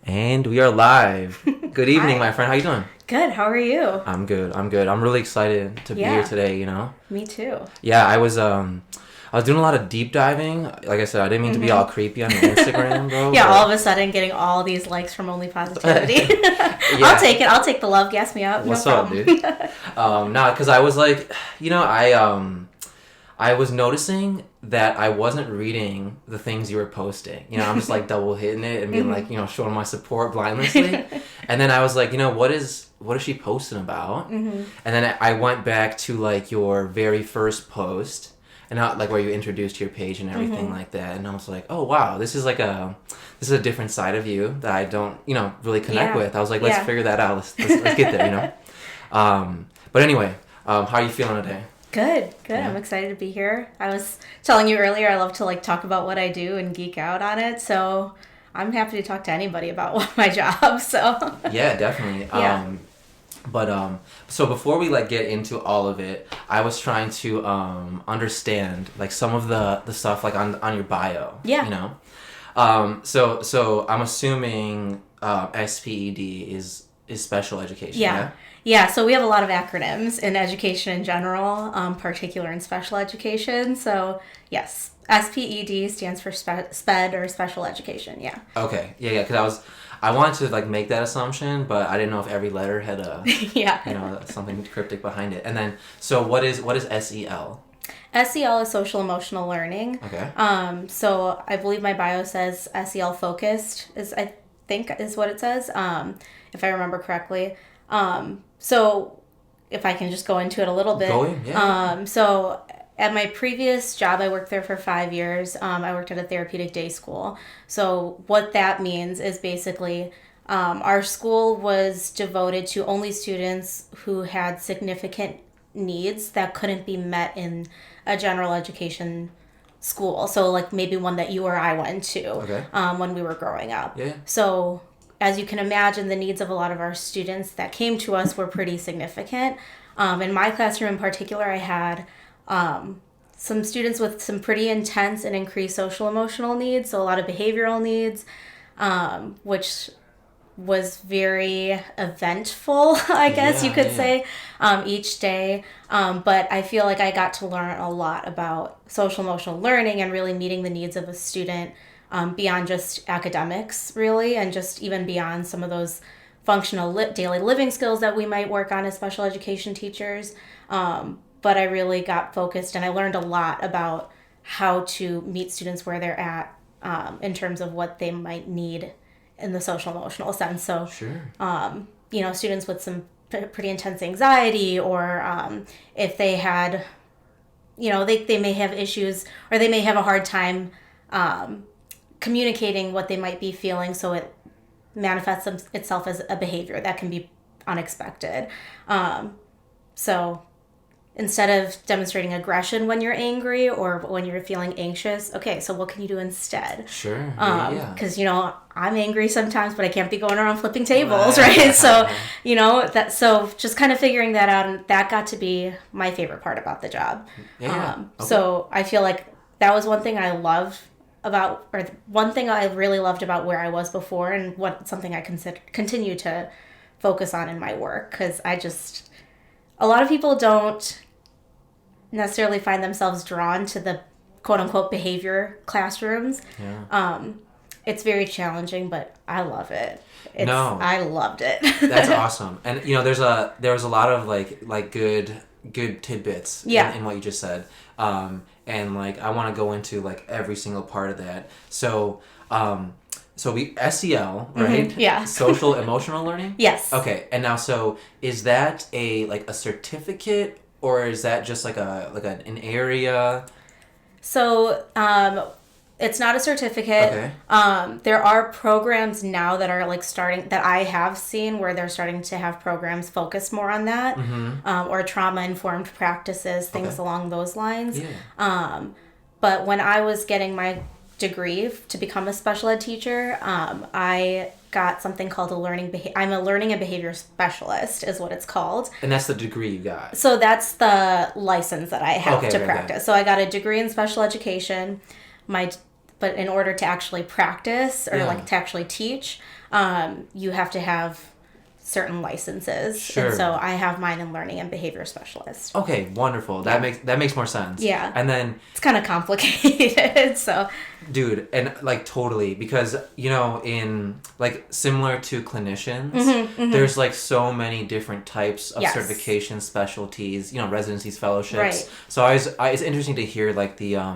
And we are live. Good evening, Hi. my friend. How you doing? Good. How are you? I'm good. I'm really excited to be here today, you know? Me too. Yeah, I was doing a lot of deep diving. Like I said, I didn't mean to be all creepy on your Instagram, bro. Yeah, but- all of a sudden getting all these likes from OnlyPositivity. Yeah. I'll take it. I'll take the love. Gas me up. What's no up, problem. dude? Nah, because I was like, I was noticing that I wasn't reading the things you were posting. You know, I'm just like double hitting it and being like, showing my support blindlessly. And then I was like, what is she posting about? And then I went back to like your very first post and how, like where you introduced your page and everything like that. And I was like, oh wow, this is a different side of you that I don't, really connect with. I was like, let's figure that out. Let's get there, But anyway, how are you feeling today? Good. Yeah. I'm excited to be here. I was telling you earlier, I love to like talk about what I do and geek out on it. So I'm happy to talk to anybody about my job. So Yeah, definitely. Yeah. So before we like get into all of it, I was trying to understand like some of the stuff like on your bio. Yeah. So I'm assuming SPED is special education. Yeah, so we have a lot of acronyms in education in general, particular in special education. So yes, SPED stands for SPED or special education. Yeah. Okay. Yeah. Because I wanted to like make that assumption, but I didn't know if every letter had a Yeah. something cryptic behind it. And then so what is SEL? SEL is social emotional learning. Okay. So I believe my bio says SEL focused I think is what it says. If I remember correctly. So if I can just go into it a little bit. Go in, yeah. So at my previous job, I worked there for 5 years. I worked at a therapeutic day school. So what that means is basically our school was devoted to only students who had significant needs that couldn't be met in a general education school. So like maybe one that you or I went to when we were growing up. Yeah. So as you can imagine, the needs of a lot of our students that came to us were pretty significant. In my classroom in particular, I had some students with some pretty intense and increased social emotional needs, so a lot of behavioral needs, which was very eventful, I guess you could say, each day. But I feel like I got to learn a lot about social emotional learning and really meeting the needs of a student beyond just academics, really, and just even beyond some of those functional daily living skills that we might work on as special education teachers. But I really got focused and I learned a lot about how to meet students where they're at in terms of what they might need in the social emotional sense. So, students with some pretty intense anxiety or if they had, they may have issues or they may have a hard time communicating what they might be feeling, so it manifests itself as a behavior that can be unexpected. So instead of demonstrating aggression when you're angry or when you're feeling anxious, okay, so what can you do instead? Sure. Because I'm angry sometimes, but I can't be going around flipping tables, right? So so just kind of figuring that out, and that got to be my favorite part about the job. So I feel like that was one thing I loved about, or one thing I really loved about where I was before, and something I continue to focus on in my work, because a lot of people don't necessarily find themselves drawn to the quote unquote behavior classrooms. It's very challenging, but I love it. I loved it. That's awesome. And there was a lot of like good tidbits in what you just said. And like I want to go into like every single part of that. So we SEL, right? Mm-hmm. Yeah. Social emotional learning? Yes. Okay. And now so is that a certificate or is that just like an area? So it's not a certificate. Okay. There are programs now that are like starting, that I have seen where they're starting to have programs focused more on that, or trauma-informed practices, things along those lines. Yeah. But when I was getting my degree to become a special ed teacher, I got something called I'm a learning and behavior specialist is what it's called. And that's the degree you got? So that's the license that I have to practice. Okay. So I got a degree in special education. But in order to actually practice or like to actually teach, you have to have certain licenses. Sure. And so I have mine in learning and behavior specialist. Okay, wonderful. That makes more sense. Yeah. And then it's kind of complicated. So dude, and like totally, because in like similar to clinicians, there's like so many different types of certification specialties, residencies, fellowships. Right. So it's interesting to hear like the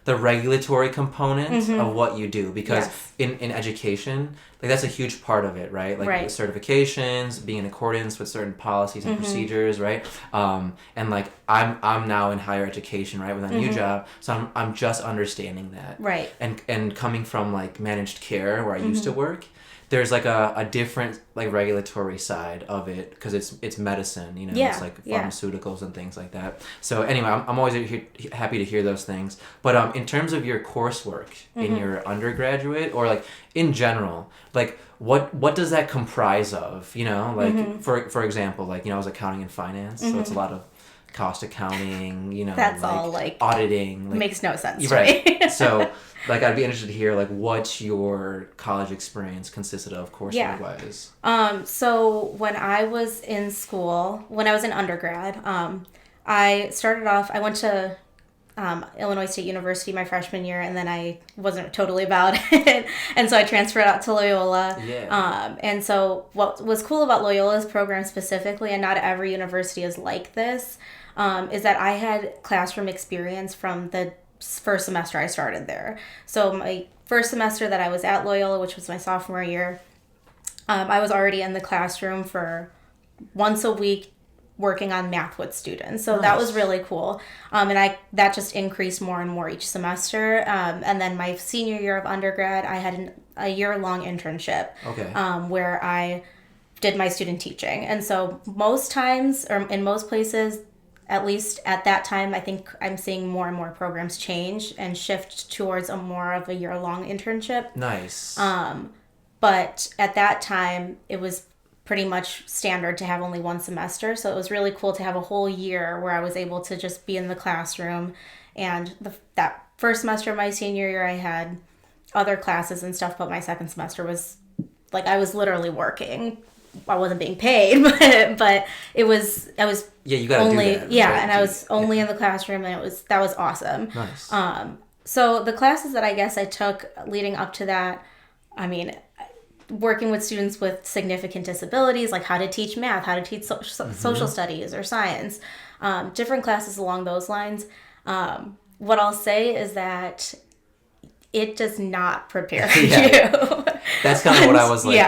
regulatory component of what you do, because in education, like that's a huge part of it, right? Like certifications, being in accordance with certain policies and procedures, right? And like I'm now in higher education, right, with a new job, so I'm just understanding that, right? And coming from like managed care where I used to work, there's like a different like regulatory side of it, because it's medicine, it's like pharmaceuticals and things like that. So anyway, I'm always happy to hear those things. But in terms of your coursework in your undergraduate, or like in general, like what does that comprise of? Like for example, like I was accounting and finance, so it's a lot of cost accounting, that's like all like auditing, like, makes no sense to right me. So like I'd be interested to hear like what your college experience consisted of coursework wise. So when I was in school, when I was in undergrad, I started off, I went to Illinois State University my freshman year, and then I wasn't totally about it, and so I transferred out to Loyola. And so what was cool about Loyola's program specifically, and not every university is like this, is that I had classroom experience from the first semester I started there. So my first semester that I was at Loyola, which was my sophomore year, I was already in the classroom for once a week working on math with students. So that was really cool. And that just increased more and more each semester. And then my senior year of undergrad, I had a year-long internship where I did my student teaching. And so most times, or in most places, at least at that time, I think I'm seeing more and more programs change and shift towards more of a year-long internship. Nice. But at that time, it was pretty much standard to have only one semester. So it was really cool to have a whole year where I was able to just be in the classroom. And that first semester of my senior year, I had other classes and stuff, but my second semester was like I was literally working. I wasn't being paid, but I was you gotta only do that, right? right? And I was only in the classroom, and that was awesome. Nice. So the classes that I guess I took leading up to that, I mean, working with students with significant disabilities, like how to teach math, how to teach social studies or science, different classes along those lines. What I'll say is that it does not prepare you. That's kind of what I was like,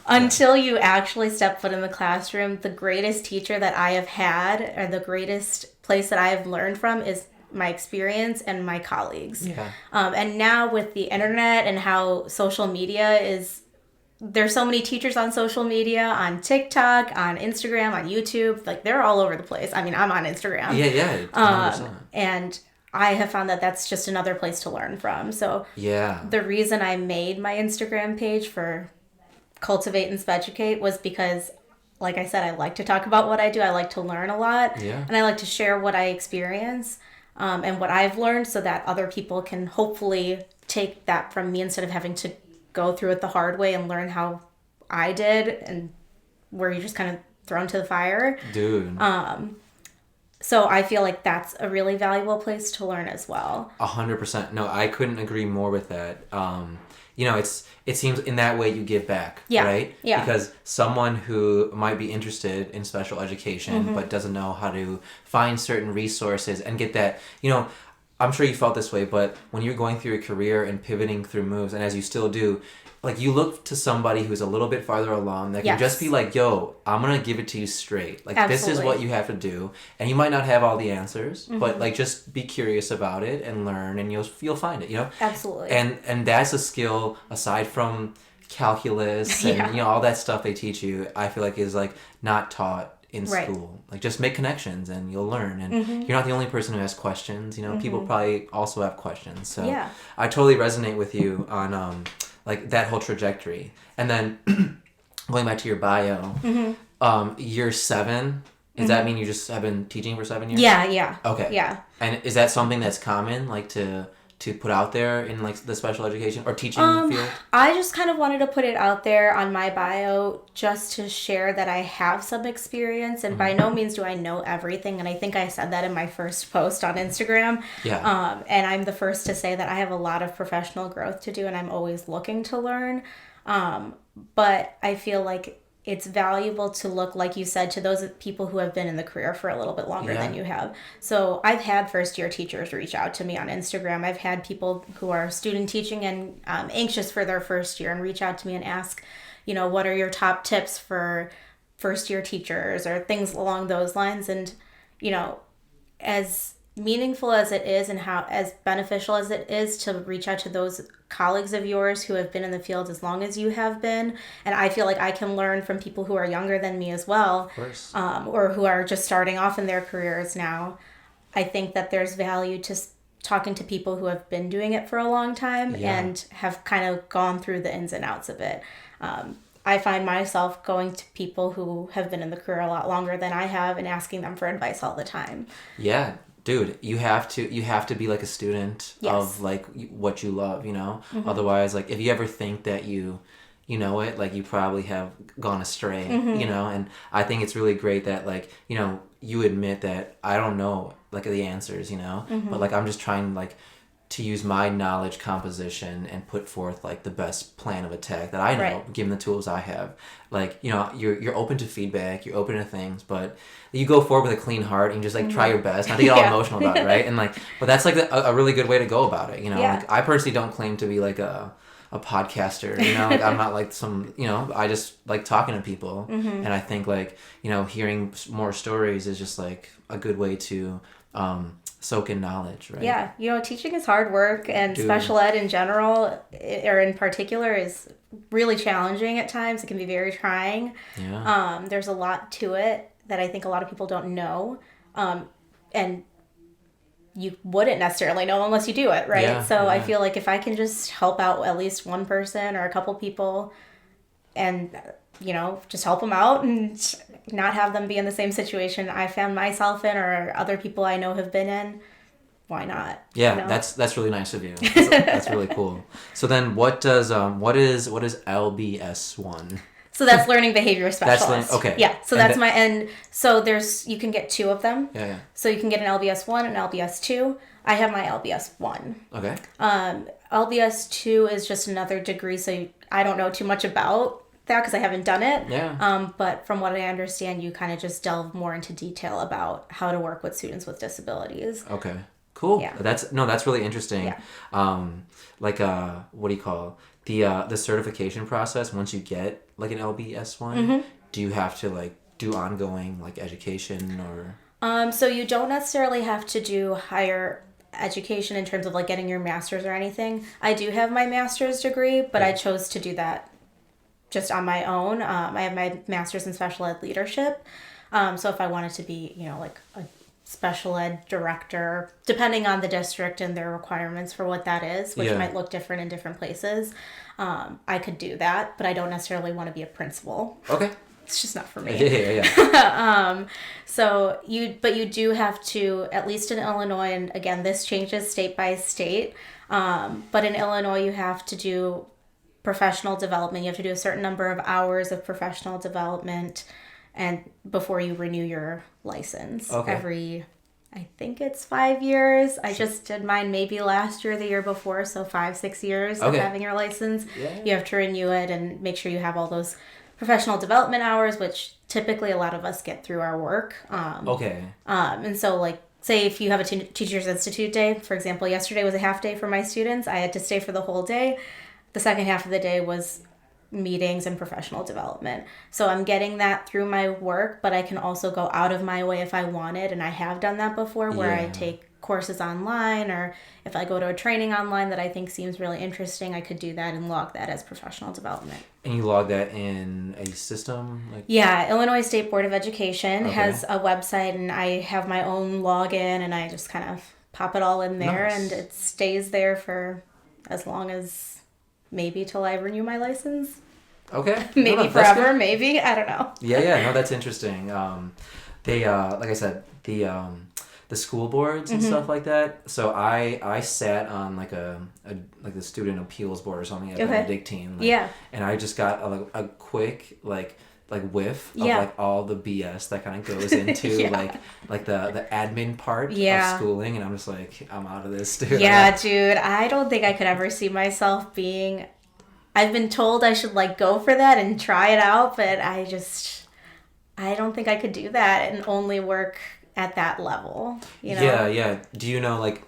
Until you actually step foot in the classroom, the greatest teacher that I have had, or the greatest place that I have learned from, is my experience and my colleagues. And now with the internet and how social media is, there's so many teachers on social media, on TikTok, on Instagram, on YouTube, like they're all over the place. I mean, I'm on Instagram. 100%. And I have found that that's just another place to learn from. So the reason I made my Instagram page for Cultivate and Speducate was because, like I said, I like to talk about what I do. I like to learn a lot. And I like to share what I experience and what I've learned, so that other people can hopefully take that from me instead of having to go through it the hard way and learn how I did, and where you're just kind of thrown to the fire. Dude. So I feel like that's a really valuable place to learn as well. 100%. No, I couldn't agree more with that. It seems in that way you give back, right? Because someone who might be interested in special education but doesn't know how to find certain resources and get that, I'm sure you felt this way, but when you're going through a career and pivoting through moves, and as you still do, like you look to somebody who's a little bit farther along that can just be like, yo, I'm going to give it to you straight. Like, this is what you have to do. And you might not have all the answers, but like just be curious about it and learn, and you'll find it, Absolutely. And that's a skill aside from calculus and, all that stuff they teach you, I feel like is like not taught in school. Like, just make connections and you'll learn. And you're not the only person who has questions. People probably also have questions. So I totally resonate with you on like that whole trajectory. And then going back to your bio, year 7, does that mean you just have been teaching for 7 years? Yeah. Okay. Yeah. And is that something that's common, like to to put out there in like the special education or teaching field? I just kind of wanted to put it out there on my bio just to share that I have some experience, and by no means do I know everything. And I think I said that in my first post on Instagram. Yeah. And I'm the first to say that I have a lot of professional growth to do, and I'm always looking to learn. But I feel like it's valuable to look, like you said, to those people who have been in the career for a little bit longer than you have. So I've had first year teachers reach out to me on Instagram. I've had people who are student teaching and anxious for their first year and reach out to me and ask, what are your top tips for first year teachers or things along those lines. And, as meaningful as it is and how as beneficial as it is to reach out to those colleagues of yours who have been in the field as long as you have been, and I feel like I can learn from people who are younger than me as well, Of course. or who are just starting off in their careers now. I think that there's value to talking to people who have been doing it for a long time and have kind of gone through the ins and outs of it. I find myself going to people who have been in the career a lot longer than I have and asking them for advice all the time. Yeah. Dude, you have to be like a student of like what you love, Otherwise, like if you ever think that you know it, like you probably have gone astray, and I think it's really great that like, you admit that I don't know like the answers, but like I'm just trying like to use my knowledge composition and put forth like the best plan of attack that I know, given the tools I have. Like, you're open to feedback, you're open to things, but you go forward with a clean heart and just like try your best, not to get all emotional about it, right? And like, but that's like a really good way to go about it, Like I personally don't claim to be like a podcaster, like I'm not like some, I just like talking to people, and I think like, hearing more stories is just like a good way to soak in knowledge, right? Yeah, teaching is hard work, and special ed in general, or in particular, is really challenging at times. It can be very trying. Yeah. There's a lot to it that I think a lot of people don't know, and you wouldn't necessarily know unless you do it, right? I feel like if I can just help out at least one person or a couple people and, just help them out and not have them be in the same situation I found myself in or other people I know have been in, why not? Yeah, that's really nice of you. That's really cool. So then what is LBS1? So that's learning behavior specialist. Okay. Yeah. So that's so you can get two of them. Yeah. So you can get an LBS1 and LBS2. I have my LBS1. Okay. LBS2 is just another degree, so I don't know too much about that because I haven't done it. Yeah. But from what I understand, you kind of just delve more into detail about how to work with students with disabilities. Okay. Cool. Yeah. That's really interesting. Yeah. What do you call the certification process once you get like an LBS1? Do you have to like do ongoing like education or? So you don't necessarily have to do higher education in terms of like getting your master's or anything. I do have my master's degree, but I chose to do that just on my own. I have my master's in special ed leadership. So if I wanted to be, like a special ed director, depending on the district and their requirements for what that is, which might look different in different places, I could do that, but I don't necessarily want to be a principal. Okay. It's just not for me. Yeah. So you do have to, at least in Illinois, and again, this changes state by state, but in Illinois, you have to do professional development. You have to do a certain number of hours of professional development and before you renew your license. Every, I think it's 5 years. I just did mine maybe last year, the year before, so 5-6 years of having your license. You have to renew it and make sure you have all those professional development hours, which typically a lot of us get through our work. And so like, say if you have a Teachers Institute day, for example, yesterday was a half day for my students. I had to stay for the whole day. The second half of the day was meetings and professional development. So I'm getting that through my work, but I can also go out of my way if I wanted, and I have done that before, where I take courses online, or if I go to a training online that I think seems really interesting, I could do that and log that as professional development. And you log that in a system? Yeah, Illinois State Board of Education has a website, and I have my own login, and I just kind of pop it all in there, and it stays there for as long as maybe till I renew my license. Okay. Maybe forever, maybe. I don't know. Yeah. No, that's interesting. They, like I said, the the school boards and stuff like that. So I sat on like a like the student appeals board or something at Benedictine. And I just got a quick like whiff of like all the BS that kind of goes into like the admin part of schooling, and I'm just like, I'm out of this, dude. Yeah, dude, I don't think I could ever see myself being. I've been told I should like go for that and try it out, but I don't think I could do that and only work at that level. You know? Yeah. Do you know, like,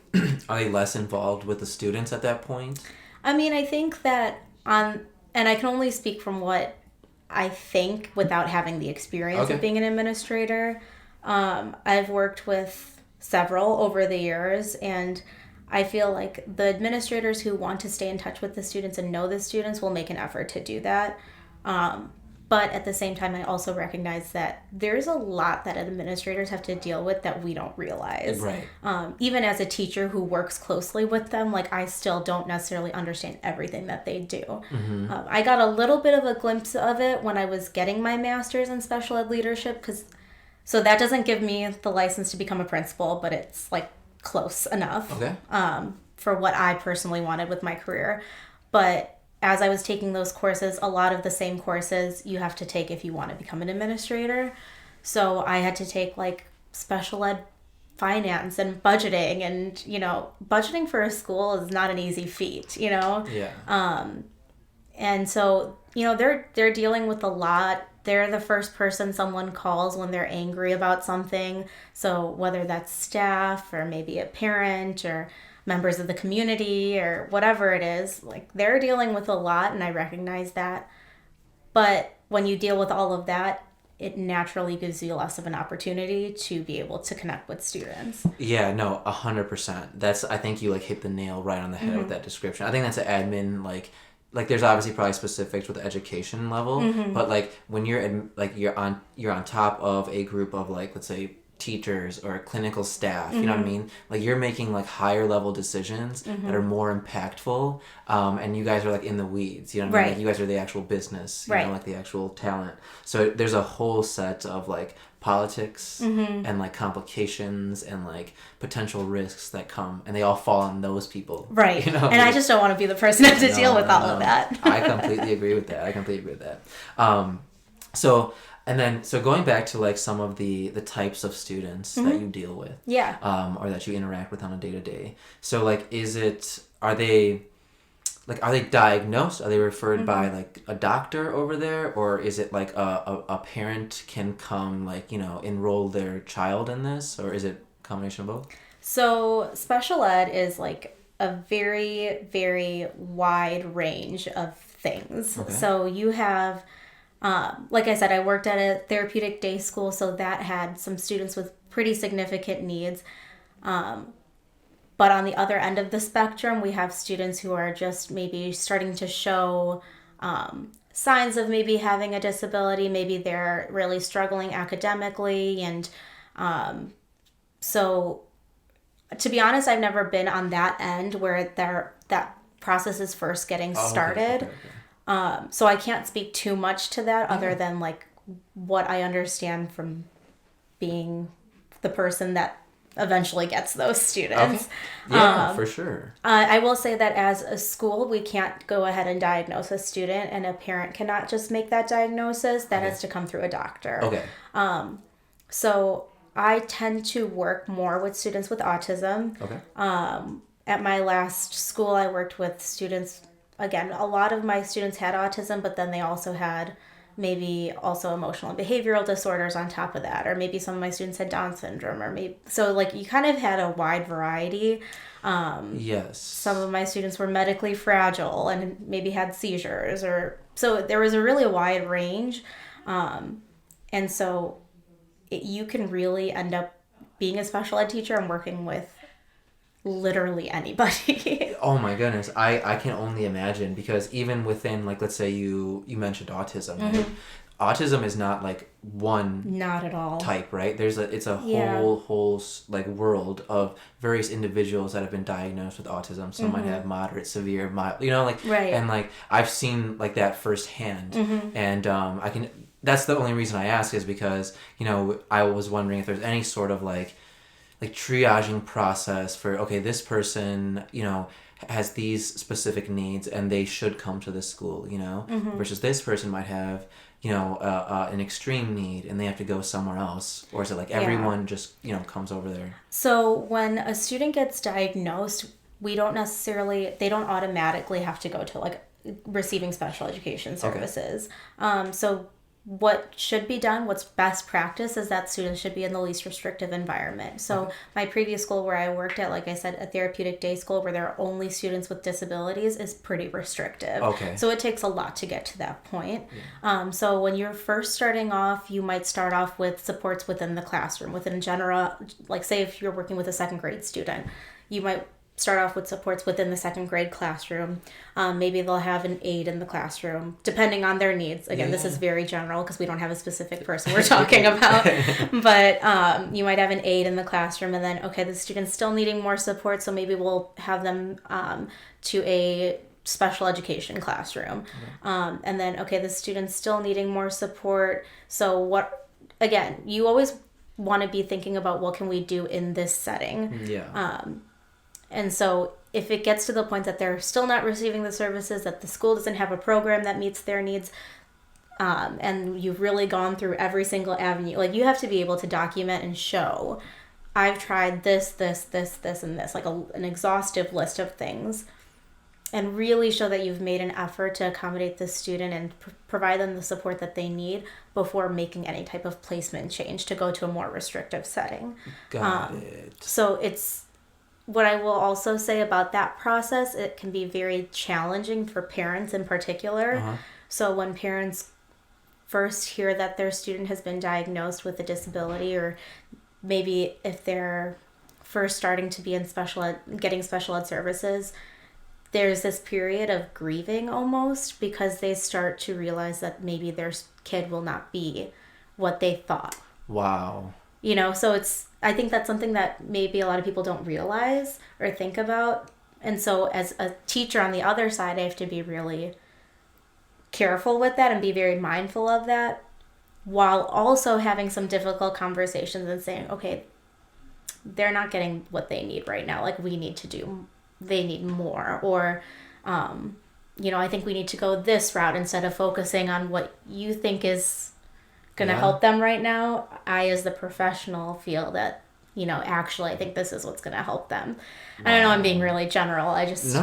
are they less involved with the students at that point? I mean, I think that and I can only speak from what I think without having the experience of being an administrator. I've worked with several over the years, and I feel like the administrators who want to stay in touch with the students and know the students will make an effort to do that. But at the same time, I also recognize that there's a lot that administrators have to deal with that we don't realize. Right. Even as a teacher who works closely with them, like I still don't necessarily understand everything that they do. Mm-hmm. I got a little bit of a glimpse of it when I was getting my master's in special ed leadership, so that doesn't give me the license to become a principal, but it's like close enough for what I personally wanted with my career. But as I was taking those courses, a lot of the same courses you have to take if you want to become an administrator. So I had to take like special ed finance and budgeting, and budgeting for a school is not an easy feat, and so they're dealing with a lot. They're the first person someone calls when they're angry about something. So whether that's staff or maybe a parent or members of the community or whatever it is, like they're dealing with a lot, and I recognize that. But when you deal with all of that, it naturally gives you less of an opportunity to be able to connect with students. Yeah, no, 100%. I think you like hit the nail right on the head with that description. I think that's an admin like there's obviously probably specifics with the education level, but like when you're on top of a group of like, let's say, teachers or clinical staff, you know what I mean? Like you're making like higher level decisions that are more impactful, and you guys are like in the weeds, you know what I mean? Like you guys are the actual business, you know, like the actual talent. So there's a whole set of like politics and like complications and like potential risks that come, and they all fall on those people. Right. And I just don't want to be the person who has to deal with all of that. I completely agree with that. So going back to like some of the types of students that you deal with, or that you interact with on a day-to-day. So like, are they diagnosed? Are they referred by like a doctor over there, or is it like a parent can come like enroll their child in this, or is it a combination of both? So special ed is like a very, very wide range of things. Okay. So you have. Like I said, I worked at a therapeutic day school, so that had some students with pretty significant needs. But on the other end of the spectrum, we have students who are just maybe starting to show signs of maybe having a disability. Maybe they're really struggling academically. And so, to be honest, I've never been on that end where that process is first getting started. Okay. So I can't speak too much to that other than like what I understand from being the person that eventually gets those students. Okay. Yeah, for sure. I will say that as a school, we can't go ahead and diagnose a student, and a parent cannot just make that diagnosis. That has to come through a doctor. Okay. So I tend to work more with students with autism. Okay. At my last school, I worked with students. Again, a lot of my students had autism, but then they also had maybe also emotional and behavioral disorders on top of that, or maybe some of my students had Down syndrome, or maybe so like you kind of had a wide variety. Yes. Some of my students were medically fragile and maybe had seizures, or so there was a really wide range, and so you can really end up being a special ed teacher and working with literally anybody. Oh my goodness, I can only imagine, because even within like, let's say you mentioned autism, right? Autism is not like one not at all type, right? It's a whole like world of various individuals that have been diagnosed with autism. Some might have moderate, severe, mild, and like I've seen like that firsthand, and that's the only reason I ask is because I was wondering if there's any sort of like like triaging process for, okay, this person, has these specific needs and they should come to this school, versus this person might have, an extreme need and they have to go somewhere else? Or is it like everyone just, comes over there? So when a student gets diagnosed, they don't automatically have to go to like receiving special education services. Okay. So what should be done, what's best practice, is that students should be in the least restrictive environment. So my previous school where I worked at, like I said, a therapeutic day school where there are only students with disabilities, is pretty restrictive. Okay. So it takes a lot to get to that point. Yeah. So when you're first starting off, you might start off with supports within the classroom, within general, like say if you're working with a second grade student, you might start off with supports within the second grade classroom. Maybe they'll have an aide in the classroom, depending on their needs. Again, this is very general because we don't have a specific person we're talking about. But you might have an aide in the classroom, and then, okay, the student's still needing more support, so maybe we'll have them to a special education classroom. And then, okay, the student's still needing more support. So again, you always want to be thinking about what can we do in this setting. Yeah. And so if it gets to the point that they're still not receiving the services, that the school doesn't have a program that meets their needs, and you've really gone through every single avenue, like you have to be able to document and show, I've tried this, and this, like an exhaustive list of things, and really show that you've made an effort to accommodate the student and provide them the support that they need before making any type of placement change to go to a more restrictive setting. Got it. So what I will also say about that process, it can be very challenging for parents in particular. So when parents first hear that their student has been diagnosed with a disability, or maybe if they're first starting to be in getting special ed services, there's this period of grieving almost, because they start to realize that maybe their kid will not be what they thought. Wow. So I think that's something that maybe a lot of people don't realize or think about. And so as a teacher on the other side, I have to be really careful with that and be very mindful of that, while also having some difficult conversations and saying, okay, they're not getting what they need right now. Like they need more. Or, I think we need to go this route instead of focusing on what you think is going to help them right now. I, as the professional, feel that, actually, I think this is what's going to help them. Wow. I know I'm being really general. I just,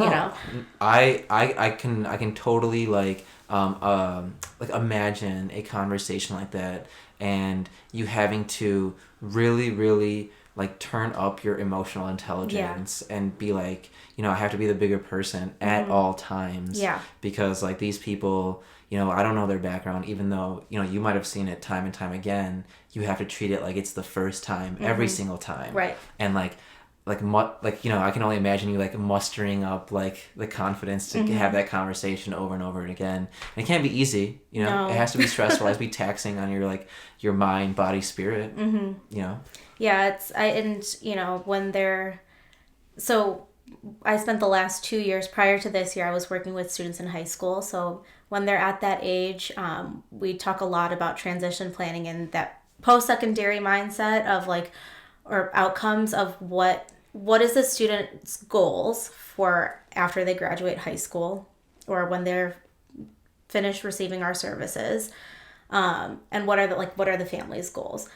I can totally like imagine a conversation like that, and you having to really, really like turn up your emotional intelligence and be like, I have to be the bigger person at all times. Yeah. Because like these people, I don't know their background, even though, you might have seen it time and time again. You have to treat it like it's the first time, every single time. Right. And I can only imagine you like mustering up like the confidence to have that conversation over and over again. And it can't be easy, No. It has to be stressful. It has to be taxing on your mind, body, spirit. Yeah, so I spent the last 2 years prior to this year, I was working with students in high school. So when they're at that age, we talk a lot about transition planning and that post-secondary mindset of or outcomes of what is the student's goals for after they graduate high school or when they're finished receiving our services, and what are the family's goals.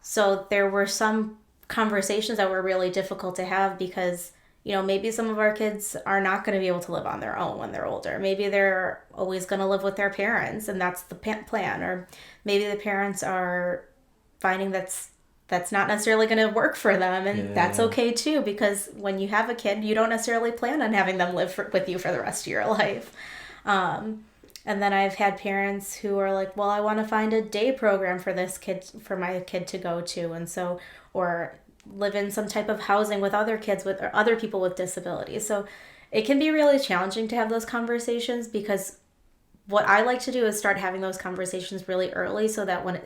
So there were some conversations that were really difficult to have because maybe some of our kids are not going to be able to live on their own when they're older. Maybe they're always going to live with their parents and that's the plan. Or maybe the parents are finding that's not necessarily going to work for them. And that's okay too, because when you have a kid, you don't necessarily plan on having them live with you for the rest of your life. And then I've had parents who are like, well, I want to find a day program for my kid to go to. And so, or live in some type of housing with other kids or other people with disabilities. So it can be really challenging to have those conversations, because what I like to do is start having those conversations really early so that when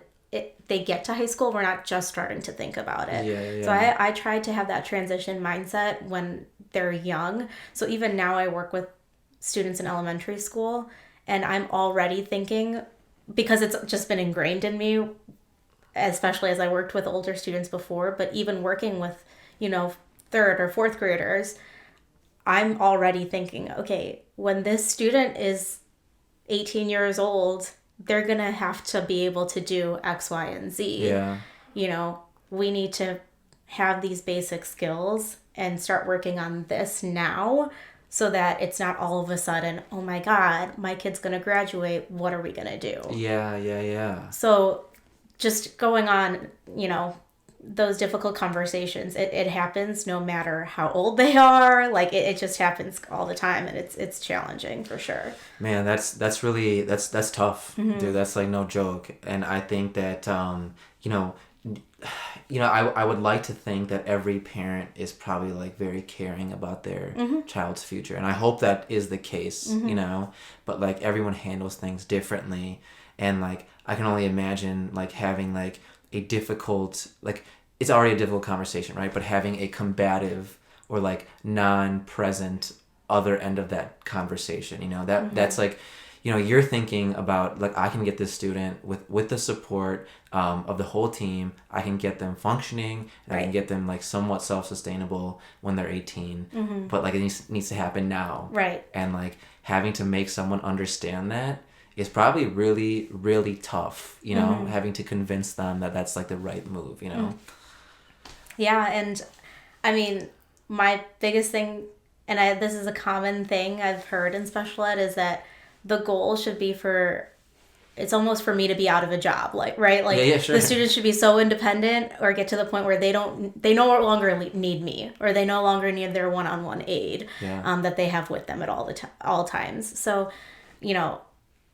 they get to high school, we're not just starting to think about it. Yeah. So I try to have that transition mindset when they're young. So even now I work with students in elementary school, and I'm already thinking, because it's just been ingrained in me especially as I worked with older students before, but even working with, third or fourth graders, I'm already thinking, okay, when this student is 18 years old, they're going to have to be able to do X, Y, and Z. Yeah. We need to have these basic skills and start working on this now so that it's not all of a sudden, oh my God, my kid's going to graduate. What are we going to do? Yeah. So just going on, those difficult conversations, it happens no matter how old they are. Like it just happens all the time, and it's challenging for sure. Man, that's tough, dude. That's like no joke. And I think that I would like to think that every parent is probably like very caring about their child's future, and I hope that is the case. But like everyone handles things differently, and like I can only imagine like having like a difficult, like it's already a difficult conversation, right? But having a combative or like non-present other end of that conversation, that's like, you're thinking about like, I can get this student with the support of the whole team, I can get them functioning, and I can get them like somewhat self-sustainable when they're 18, but like it needs to happen now. Right. And like having to make someone understand that is probably really, really tough, having to convince them that that's like the right move, Yeah, and I mean, my biggest thing, and this is a common thing I've heard in special ed, is that the goal should be it's almost for me to be out of a job, like, right? Like, sure. The students should be so independent or get to the point where they no longer need me, or they no longer need their one-on-one aid that they have with them at all times. So,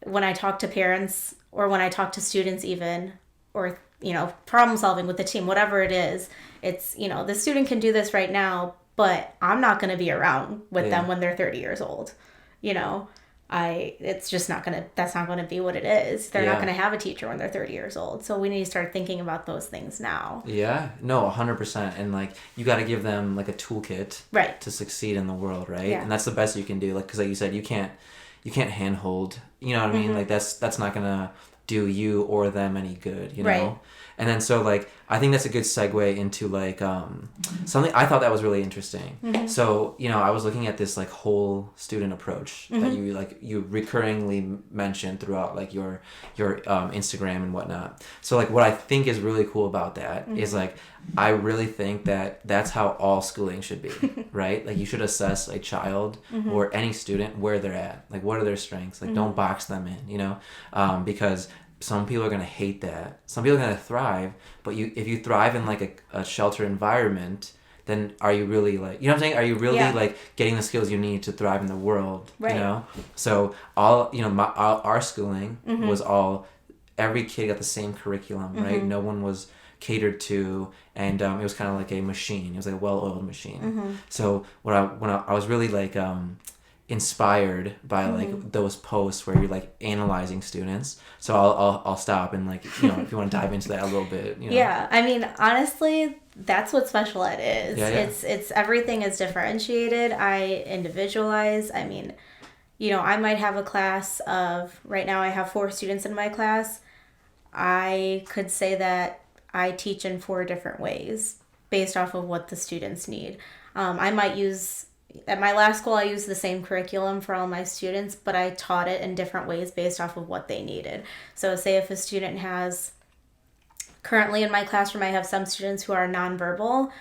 when I talk to parents or when I talk to students even, or, problem solving with the team, whatever it is, it's, the student can do this right now, but I'm not going to be around with them when they're 30 years old. It's just that's not going to be what it is. They're not going to have a teacher when they're 30 years old. So we need to start thinking about those things now. Yeah, no, 100%. And like, you got to give them like a toolkit to succeed in the world. Right. Yeah. And that's the best you can do. Like, cause like you said, you can't handhold, you know what I mean? Like that's not going to do you or them any good, Right. And then so like I think that's a good segue into like something I thought that was really interesting. So I was looking at this like whole student approach that you recurringly mentioned throughout like your Instagram and whatnot. So like what I think is really cool about that is like I really think that that's how all schooling should be, right? Like you should assess a child or any student where they're at, like what are their strengths, like don't box them in, because some people are going to hate that. Some people are going to thrive, but if you thrive in like a sheltered environment, then are you really like, you know what I'm saying? Are you really like getting the skills you need to thrive in the world, So our schooling was every kid got the same curriculum, right? No one was catered to, and it was kind of like a machine. It was like a well-oiled machine. So when I was really like inspired by like those posts where you're like analyzing students. So I'll stop and like if you want to dive into that a little bit. Yeah, I mean honestly, that's what special ed is. Yeah. It's everything is differentiated. I individualize. I mean, I might have a class of, right now I have 4 students in my class. I could say that I teach in 4 different ways based off of what the students need. I might use, at my last school, I used the same curriculum for all my students, but I taught it in different ways based off of what they needed. So say if a student currently in my classroom, I have some students who are nonverbal,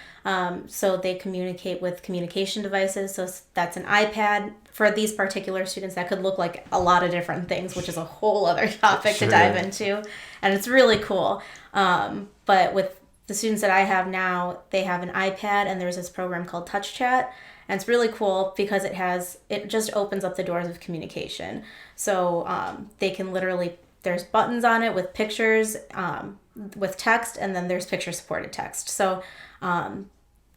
so they communicate with communication devices. So that's an iPad. For these particular students, that could look like a lot of different things, which is a whole other topic to dive into. And it's really cool. But with the students that I have now, they have an iPad, and there's this program called Touch Chat. And it's really cool because it just opens up the doors of communication. So they can literally, there's buttons on it with pictures, with text, and then there's picture supported text. So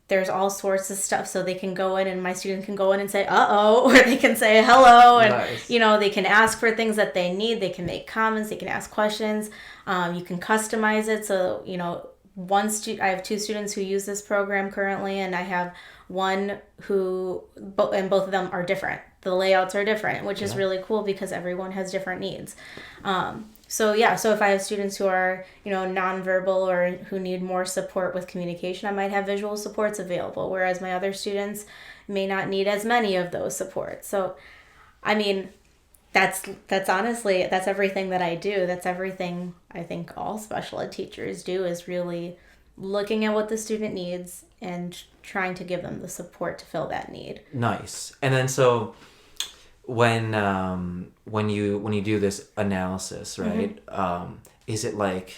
there's all sorts of stuff. So they can go in, and my students can go in and say, uh-oh, or they can say hello. And, nice. They can ask for things that they need. They can make comments. They can ask questions. You can customize it. So, I have 2 students who use this program currently, and I have one and both of them are different. The layouts are different, which is really cool because everyone has different needs. So if I have students who are, nonverbal or who need more support with communication, I might have visual supports available, whereas my other students may not need as many of those supports. So, I mean, that's honestly, that's everything that I do. That's everything I think all special ed teachers do, is really looking at what the student needs and trying to give them the support to fill that need. Nice. And then so when you do this analysis, right? Is it like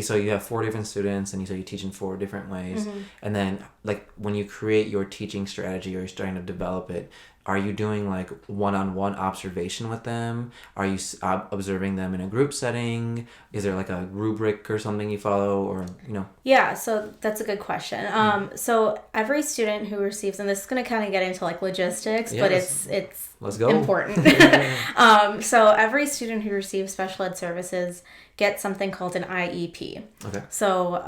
so you have 4 different students and you teach in 4 different ways, and then like when you create your teaching strategy or you're starting to develop it, are you doing like one-on-one observation with them? Are you observing them in a group setting? Is there like a rubric or something you follow, or Yeah, so that's a good question. So every student who receives, and this is going to kind of get into like logistics, but it's let's go. Important. So every student who receives special ed services gets something called an IEP. Okay. So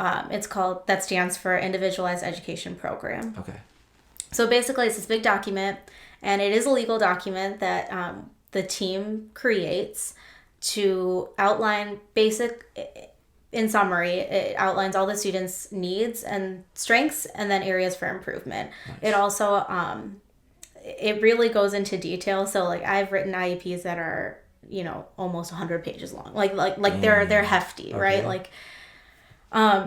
that stands for Individualized Education Program. Okay. So basically it's this big document, and it is a legal document that the team creates to outline in summary, it outlines all the students' needs and strengths and then areas for improvement. Nice. It also, it really goes into detail. So like I've written IEPs that are, almost 100 pages long. Like they're hefty, okay. Right? Like,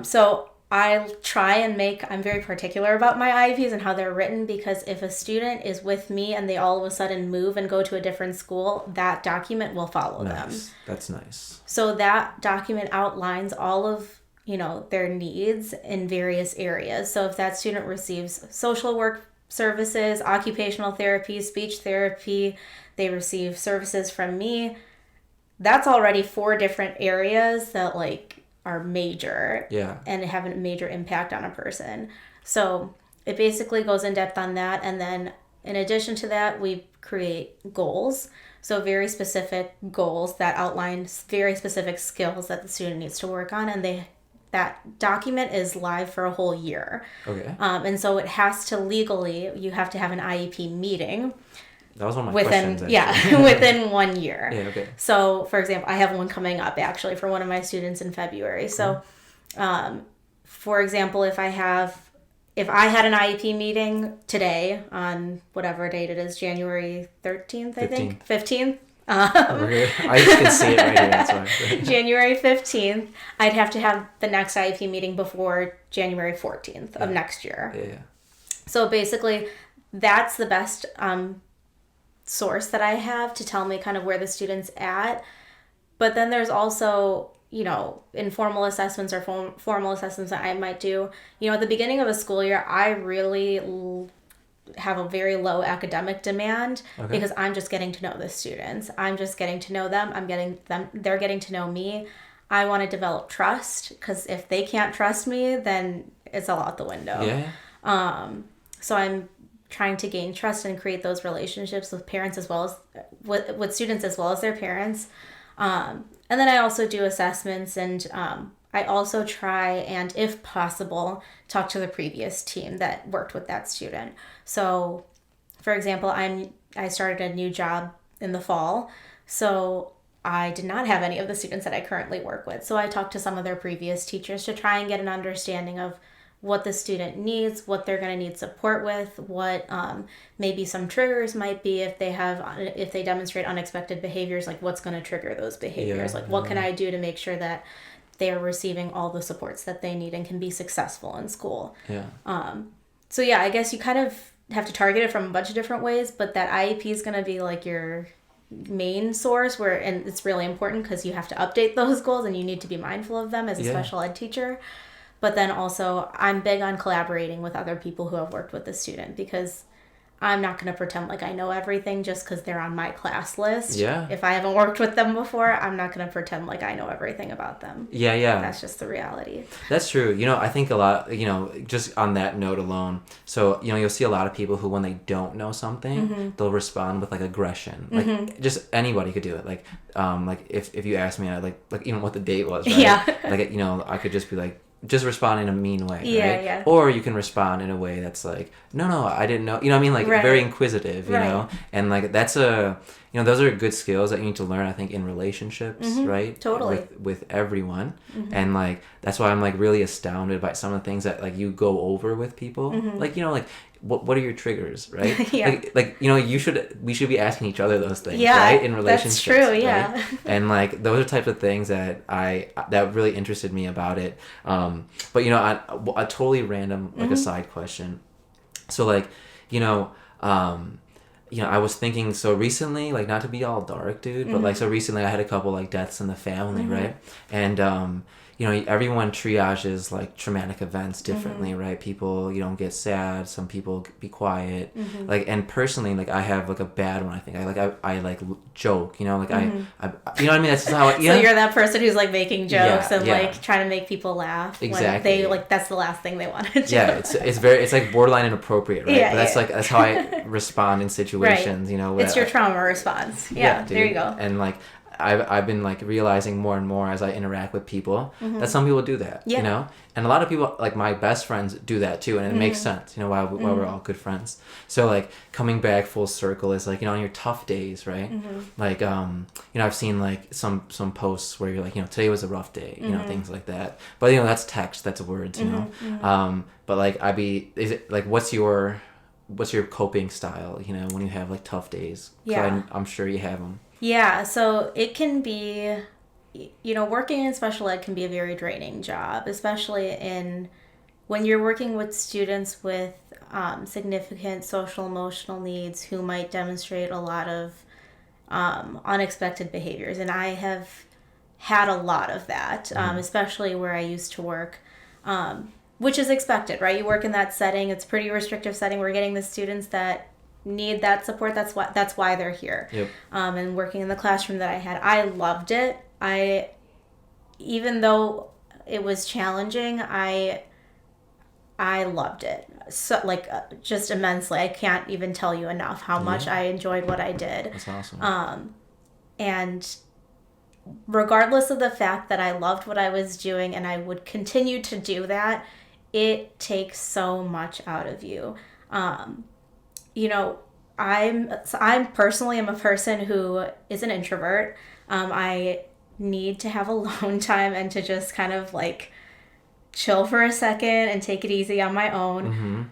so I try and I'm very particular about my IEPs and how they're written, because if a student is with me and they all of a sudden move and go to a different school, that document will follow them. That's nice. So that document outlines all of, their needs in various areas. So if that student receives social work services, occupational therapy, speech therapy, they receive services from me, that's already 4 different areas that are major, and have a major impact on a person. So it basically goes in depth on that. And then in addition to that, we create goals. So very specific goals that outline very specific skills that the student needs to work on. And that document is live for a whole year. Okay. And so it has to legally, you have to have an IEP meeting. That was one of my questions. Within 1 year. Yeah, okay. So, for example, I have one coming up actually for one of my students in February. So, for example, if I had an IEP meeting today on whatever date it is, January 13th, I think? 15th. I can see it right here, that's why. January 15th, I'd have to have the next IEP meeting before January 14th of next year. Yeah. So basically, that's the best source that I have to tell me kind of where the student's at. But then there's also, informal assessments or formal assessments that I might do. At the beginning of a school year, I really have a very low academic demand, because I'm just getting to know the students. I'm just getting to know them. They're getting to know me. I want to develop trust, because if they can't trust me, then it's all out the window. Yeah. So I'm trying to gain trust and create those relationships with parents as well as with students as well as their parents. And then I also do assessments, and I also try and, if possible, talk to the previous team that worked with that student. So, for example, I started a new job in the fall, so I did not have any of the students that I currently work with. So I talked to some of their previous teachers to try and get an understanding of what the student needs, what they're going to need support with, what maybe some triggers might be if they demonstrate unexpected behaviors, like what's going to trigger those behaviors, what can I do to make sure that they are receiving all the supports that they need and can be successful in school. So I guess you kind of have to target it from a bunch of different ways, but that IEP is going to be like your main source, and it's really important because you have to update those goals and you need to be mindful of them as a special ed teacher. But then also, I'm big on collaborating with other people who have worked with the student, because I'm not going to pretend like I know everything just because they're on my class list. Yeah. If I haven't worked with them before, I'm not going to pretend like I know everything about them. Yeah. That's just the reality. That's true. I think a lot, just on that note alone, so, you'll see a lot of people who, when they don't know something, they'll respond with, aggression. Like, just anybody could do it. Like if you ask me, like even what the date was, right? Yeah. I could just be like, just respond in a mean way, Yeah, right? yeah. Or you can respond in a way that's like, no, I didn't know. You know what I mean? Like Right. very inquisitive, you Right. know? And like that's those are good skills that you need to learn, I think, in relationships, right? Totally. With everyone. And like that's why I'm like really astounded by some of the things that like you go over with people. Like, you know, like what are your triggers, right? Yeah. Like you know, we should be asking each other those things, Yeah, right? In relationships. that's true, yeah. Right? And like those are types of things that that really interested me about it. But you know, a totally random like a side question. So like, you know, I was thinking so recently, like not to be all dark, dude, but like so recently I had a couple like deaths in the family, right? And you know, everyone triages like traumatic events differently, right? People, you don't get sad. Some people be quiet. Like, and personally, like I have like a bad one. I think I like joke, you know, like I you know what I mean? That's how. Yeah. So you're that person who's like making jokes and yeah. like trying to make people laugh. Exactly. When they like that's the last thing they want to do. Yeah, it's like borderline inappropriate, right? Yeah, but that's yeah. like that's how I respond in situations, you know. It's your trauma response. Yeah, dude. there you go. And like I've been like realizing more and more as I interact with people that some people do that, you know, and a lot of people like my best friends do that too, and it makes sense, you know, why we're all good friends. So like coming back full circle is like, you know, on your tough days, right? Like you know, I've seen like some posts where you're like, you know, today was a rough day, you know, things like that. But you know, that's text, that's words, you know. But like is it like what's your coping style, you know, when you have like tough days? Yeah. I'm sure you have them. Yeah, so it can be, you know, working in special ed can be a very draining job, especially when you're working with students with significant social emotional needs who might demonstrate a lot of unexpected behaviors. And I have had a lot of that, especially where I used to work, which is expected, right? You work in that setting, it's a pretty restrictive setting. We're getting the students that need that support. That's why they're here. Yep. And working in the classroom that I had, I loved it. Even though it was challenging, I loved it. So like just immensely. I can't even tell you enough how much I enjoyed what I did. That's awesome. And regardless of the fact that I loved what I was doing and I would continue to do that, it takes so much out of you. You know, I'm personally am a person who is an introvert. I need to have alone time and to just kind of like chill for a second and take it easy on my own.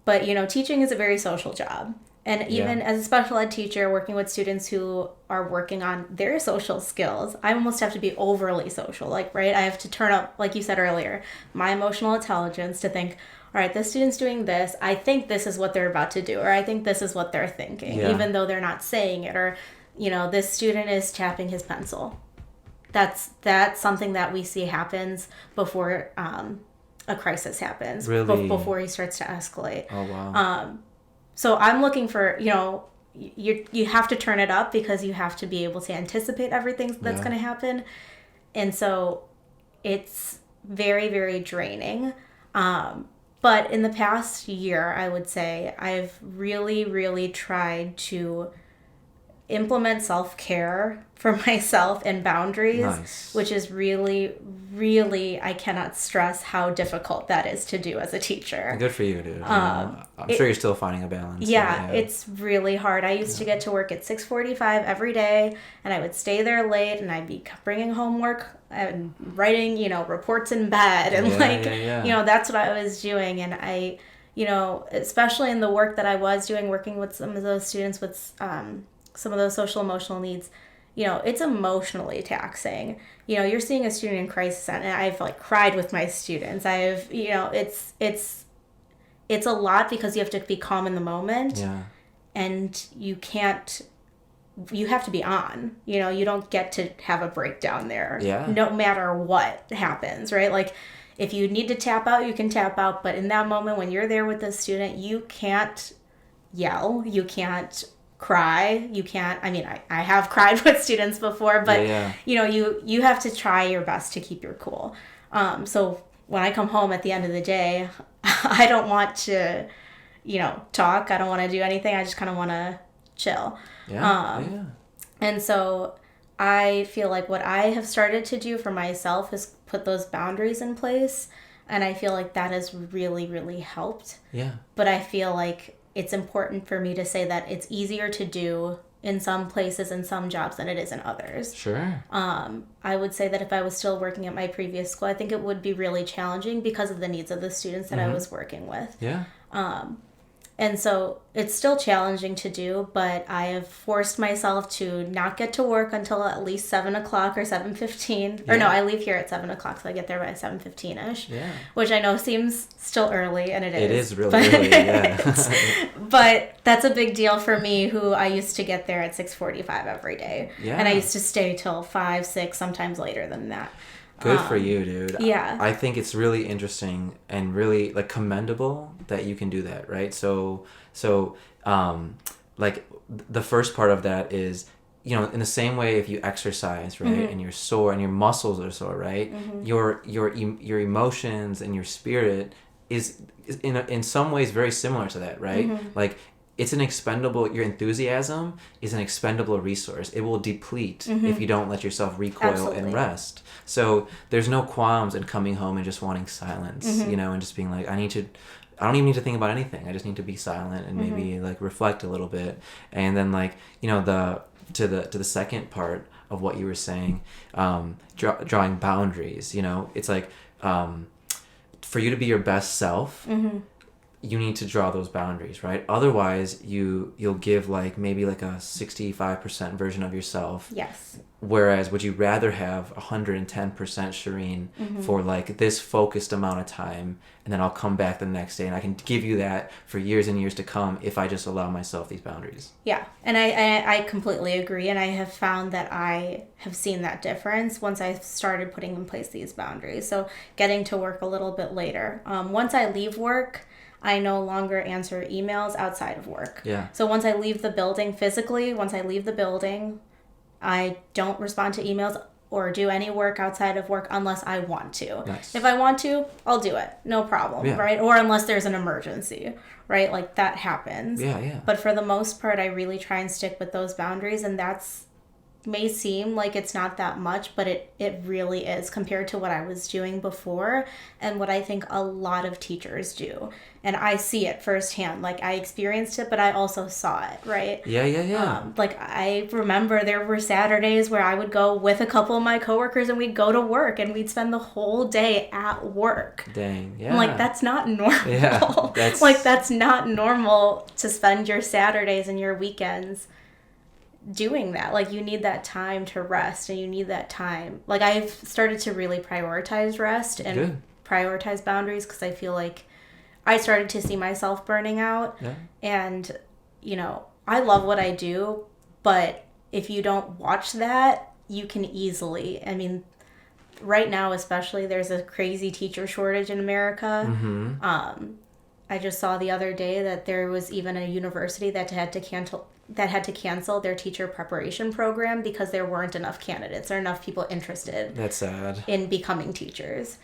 But you know, teaching is a very social job. And even as a special ed teacher working with students who are working on their social skills, I almost have to be overly social. Like, right, I have to turn up, like you said earlier, my emotional intelligence to think, all right, this student's doing this. I think this is what they're about to do, or I think this is what they're thinking, even though they're not saying it. Or, you know, this student is tapping his pencil. That's something that we see happens before a crisis happens. Really? Before he starts to escalate. Oh, wow. So I'm looking for, you know, you have to turn it up because you have to be able to anticipate everything that's going to happen. And so it's very, very draining. But in the past year, I would say I've really, really tried to implement self-care for myself and boundaries, which is really, really, I cannot stress how difficult that is to do as a teacher. Good for you, dude. I'm sure you're still finding a balance. Yeah, it's really hard. I used to get to work at 6:45 every day, and I would stay there late, and I'd be bringing homework and writing, you know, reports in bed, and you know, that's what I was doing. And I, you know, especially in the work that I was doing, working with some of those students with some of those social emotional needs, you know, it's emotionally taxing. You know, you're seeing a student in crisis, and I've like cried with my students. I've, you know, it's a lot because you have to be calm in the moment, and you have to be on. You know, you don't get to have a breakdown there. No matter what happens, right? Like, if you need to tap out, you can tap out. But in that moment when you're there with the student, you can't yell. You can't cry. You can't, I mean, I have cried with students before, but you know, you have to try your best to keep your cool. So when I come home at the end of the day, I don't want to, you know, talk. I don't want to do anything. I just kind of want to chill. And so I feel like what I have started to do for myself is put those boundaries in place. And I feel like that has really, really helped. Yeah. But I feel like it's important for me to say that it's easier to do in some places and some jobs than it is in others. Sure. I would say that if I was still working at my previous school, I think it would be really challenging because of the needs of the students that I was working with. Yeah. And so it's still challenging to do, but I have forced myself to not get to work until at least 7 o'clock or 7:15. Or no, I leave here at 7 o'clock, so I get there by 7:15ish. Yeah. Which I know seems still early, and it is. It is really early, yeah. But that's a big deal for me, who I used to get there at 6:45 every day. Yeah. And I used to stay till 5, 6, sometimes later than that. Good for you, dude. Yeah. I think it's really interesting and really like commendable that you can do that, right? So like the first part of that is, you know, in the same way if you exercise, right, and you're sore and your muscles are sore, right, your emotions and your spirit is in some ways very similar to that, right? Like it's an expendable, your enthusiasm is an expendable resource. It will deplete if you don't let yourself recoil and rest. So there's no qualms in coming home and just wanting silence, you know, and just being like, I don't even need to think about anything. I just need to be silent and maybe like reflect a little bit. And then like, you know, to the second part of what you were saying, drawing boundaries, you know, it's like, for you to be your best self, you need to draw those boundaries, right? Otherwise, you'll give like maybe like a 65% version of yourself. Yes. Whereas, would you rather have 110% Sherene for like this focused amount of time, and then I'll come back the next day and I can give you that for years and years to come if I just allow myself these boundaries. Yeah, and I completely agree, and I have found that I have seen that difference once I started putting in place these boundaries. So getting to work a little bit later. Once I leave work, I no longer answer emails outside of work. Yeah. So once I leave the building physically, I don't respond to emails or do any work outside of work unless I want to. Nice. If I want to, I'll do it. No problem, right? Or unless there's an emergency, right? Like that happens. Yeah. But for the most part, I really try and stick with those boundaries, and that's may seem like it's not that much, but it really is compared to what I was doing before and what I think a lot of teachers do. And I see it firsthand. Like I experienced it, but I also saw it, right? Yeah. Like I remember there were Saturdays where I would go with a couple of my coworkers and we'd go to work and we'd spend the whole day at work. Dang, yeah. I'm like, that's not normal. Yeah, that's... like that's not normal to spend your Saturdays and your weekends doing that. Like you need that time to rest, and you need that time. Like I've started to really prioritize rest and prioritize boundaries, because I feel like I started to see myself burning out. And you know, I love what I do, but if you don't watch that, you can easily, I mean, right now especially, there's a crazy teacher shortage in America. I just saw the other day that there was even a university that had to cancel their teacher preparation program because there weren't enough candidates or enough people interested. That's sad. In becoming teachers.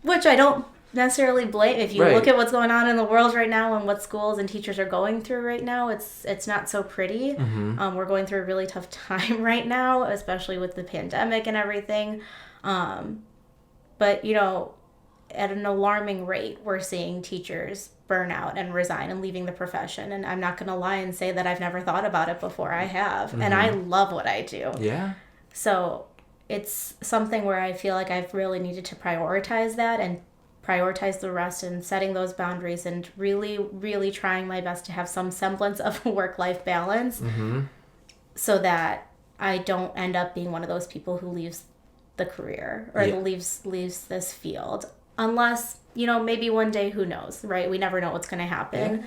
Which I don't necessarily blame. If you look at what's going on in the world right now and what schools and teachers are going through right now, it's not so pretty. We're going through a really tough time right now, especially with the pandemic and everything. But, you know, at an alarming rate, we're seeing teachers burn out and resign and leaving the profession. And I'm not going to lie and say that I've never thought about it before. I have. And I love what I do. Yeah. So it's something where I feel like I've really needed to prioritize that and prioritize the rest and setting those boundaries and really, really trying my best to have some semblance of a work-life balance so that I don't end up being one of those people who leaves the career or leaves this field. Unless, you know, maybe one day, who knows, right? We never know what's going to happen.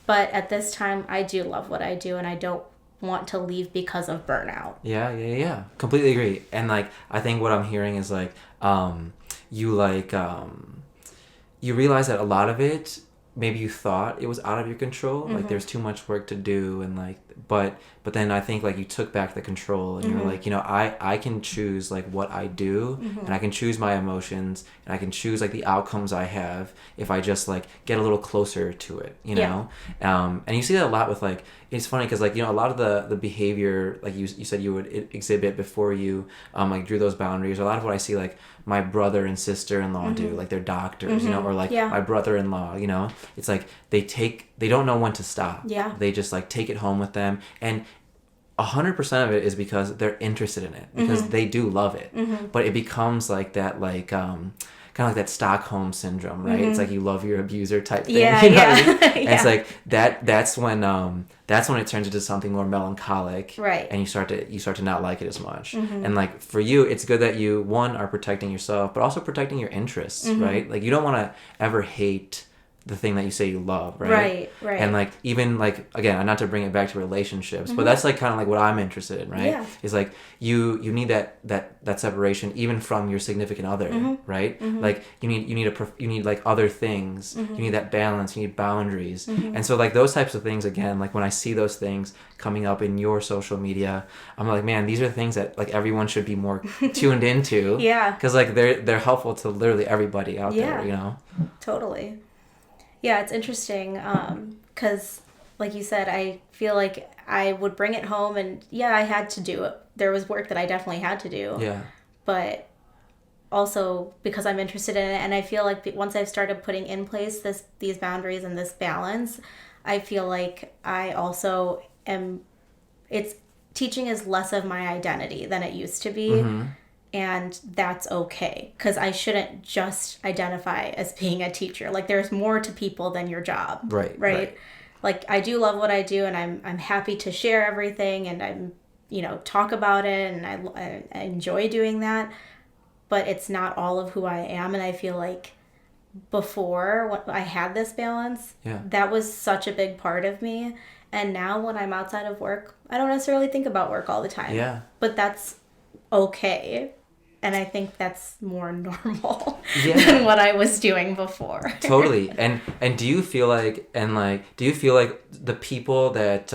But at this time, I do love what I do, and I don't want to leave because of burnout. Yeah. Completely agree. And, like, I think what I'm hearing is, like, you realize that a lot of it, maybe you thought it was out of your control. Like, there's too much work to do, and, like, but then I think like you took back the control and you were like, you know, I can choose like what I do, and I can choose my emotions, and I can choose like the outcomes I have if I just like get a little closer to it, you know. And you see that a lot with like, it's funny because like, you know, a lot of the behavior like you said you would exhibit before you like drew those boundaries, a lot of what I see like my brother and sister-in-law do, like they're doctors, you know, or like my brother-in-law, you know, it's like they don't know when to stop. They just like take it home with them, and 100% of it is because they're interested in it, because they do love it. But it becomes like that, like kind of like that Stockholm syndrome, right? It's like you love your abuser type thing. You know what I mean? And it's like that's when it turns into something more melancholic, right? And you start to not like it as much. And like for you, it's good that you, one, are protecting yourself, but also protecting your interests, right? Like you don't want to ever hate the thing that you say you love, right? Right. And like, even like, again, not to bring it back to relationships, but that's like kind of like what I'm interested in, right? Is like you need that separation even from your significant other, right? Like you need like other things. You need that balance. You need boundaries. And so like those types of things, again, like when I see those things coming up in your social media, I'm like, man, these are things that like everyone should be more tuned into. Because like they're helpful to literally everybody out there, you know? Totally. Yeah, it's interesting because, like you said, I feel like I would bring it home and, I had to do it. There was work that I definitely had to do. But also because I'm interested in it, and I feel like once I've started putting in place these boundaries and this balance, I feel like I also am, teaching is less of my identity than it used to be. And that's okay, because I shouldn't just identify as being a teacher. Like, there's more to people than your job. Right. Like, I do love what I do, and I'm happy to share everything, and I'm, talk about it, and I enjoy doing that. But it's not all of who I am, and I feel like before when I had this balance, that was such a big part of me. And now when I'm outside of work, I don't necessarily think about work all the time. But that's okay. And I think that's more normal than what I was doing before. Totally. And do you feel like the people that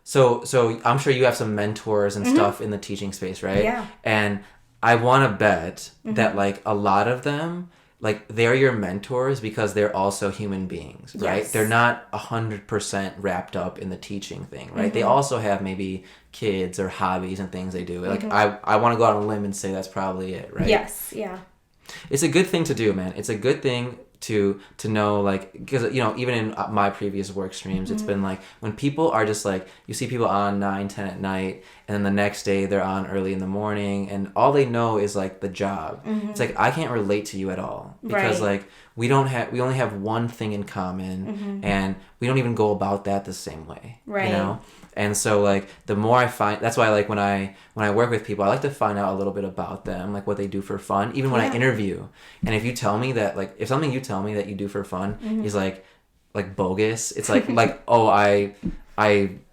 so I'm sure you have some mentors and stuff in the teaching space, right? And I want to bet that like a lot of them, like, they're your mentors because they're also human beings, right? They're not 100% wrapped up in the teaching thing, right? They also have maybe kids or hobbies and things they do. Like, I want to go out on a limb and say that's probably it, right? Yes, yeah. It's a good thing to do, man. It's a good thing to know, like, because, even in my previous work streams, it's been like, when people are just like, you see people on 9-10 at night, and then the next day they're on early in the morning, and all they know is like the job. It's like, I can't relate to you at all, because like we only have one thing in common, and we don't even go about that the same way, And so like the more I find, that's why like when I work with people, I like to find out a little bit about them, like what they do for fun, even when I interview. And if you tell me that, like, if something you tell me that you do for fun is like bogus, it's like oh, I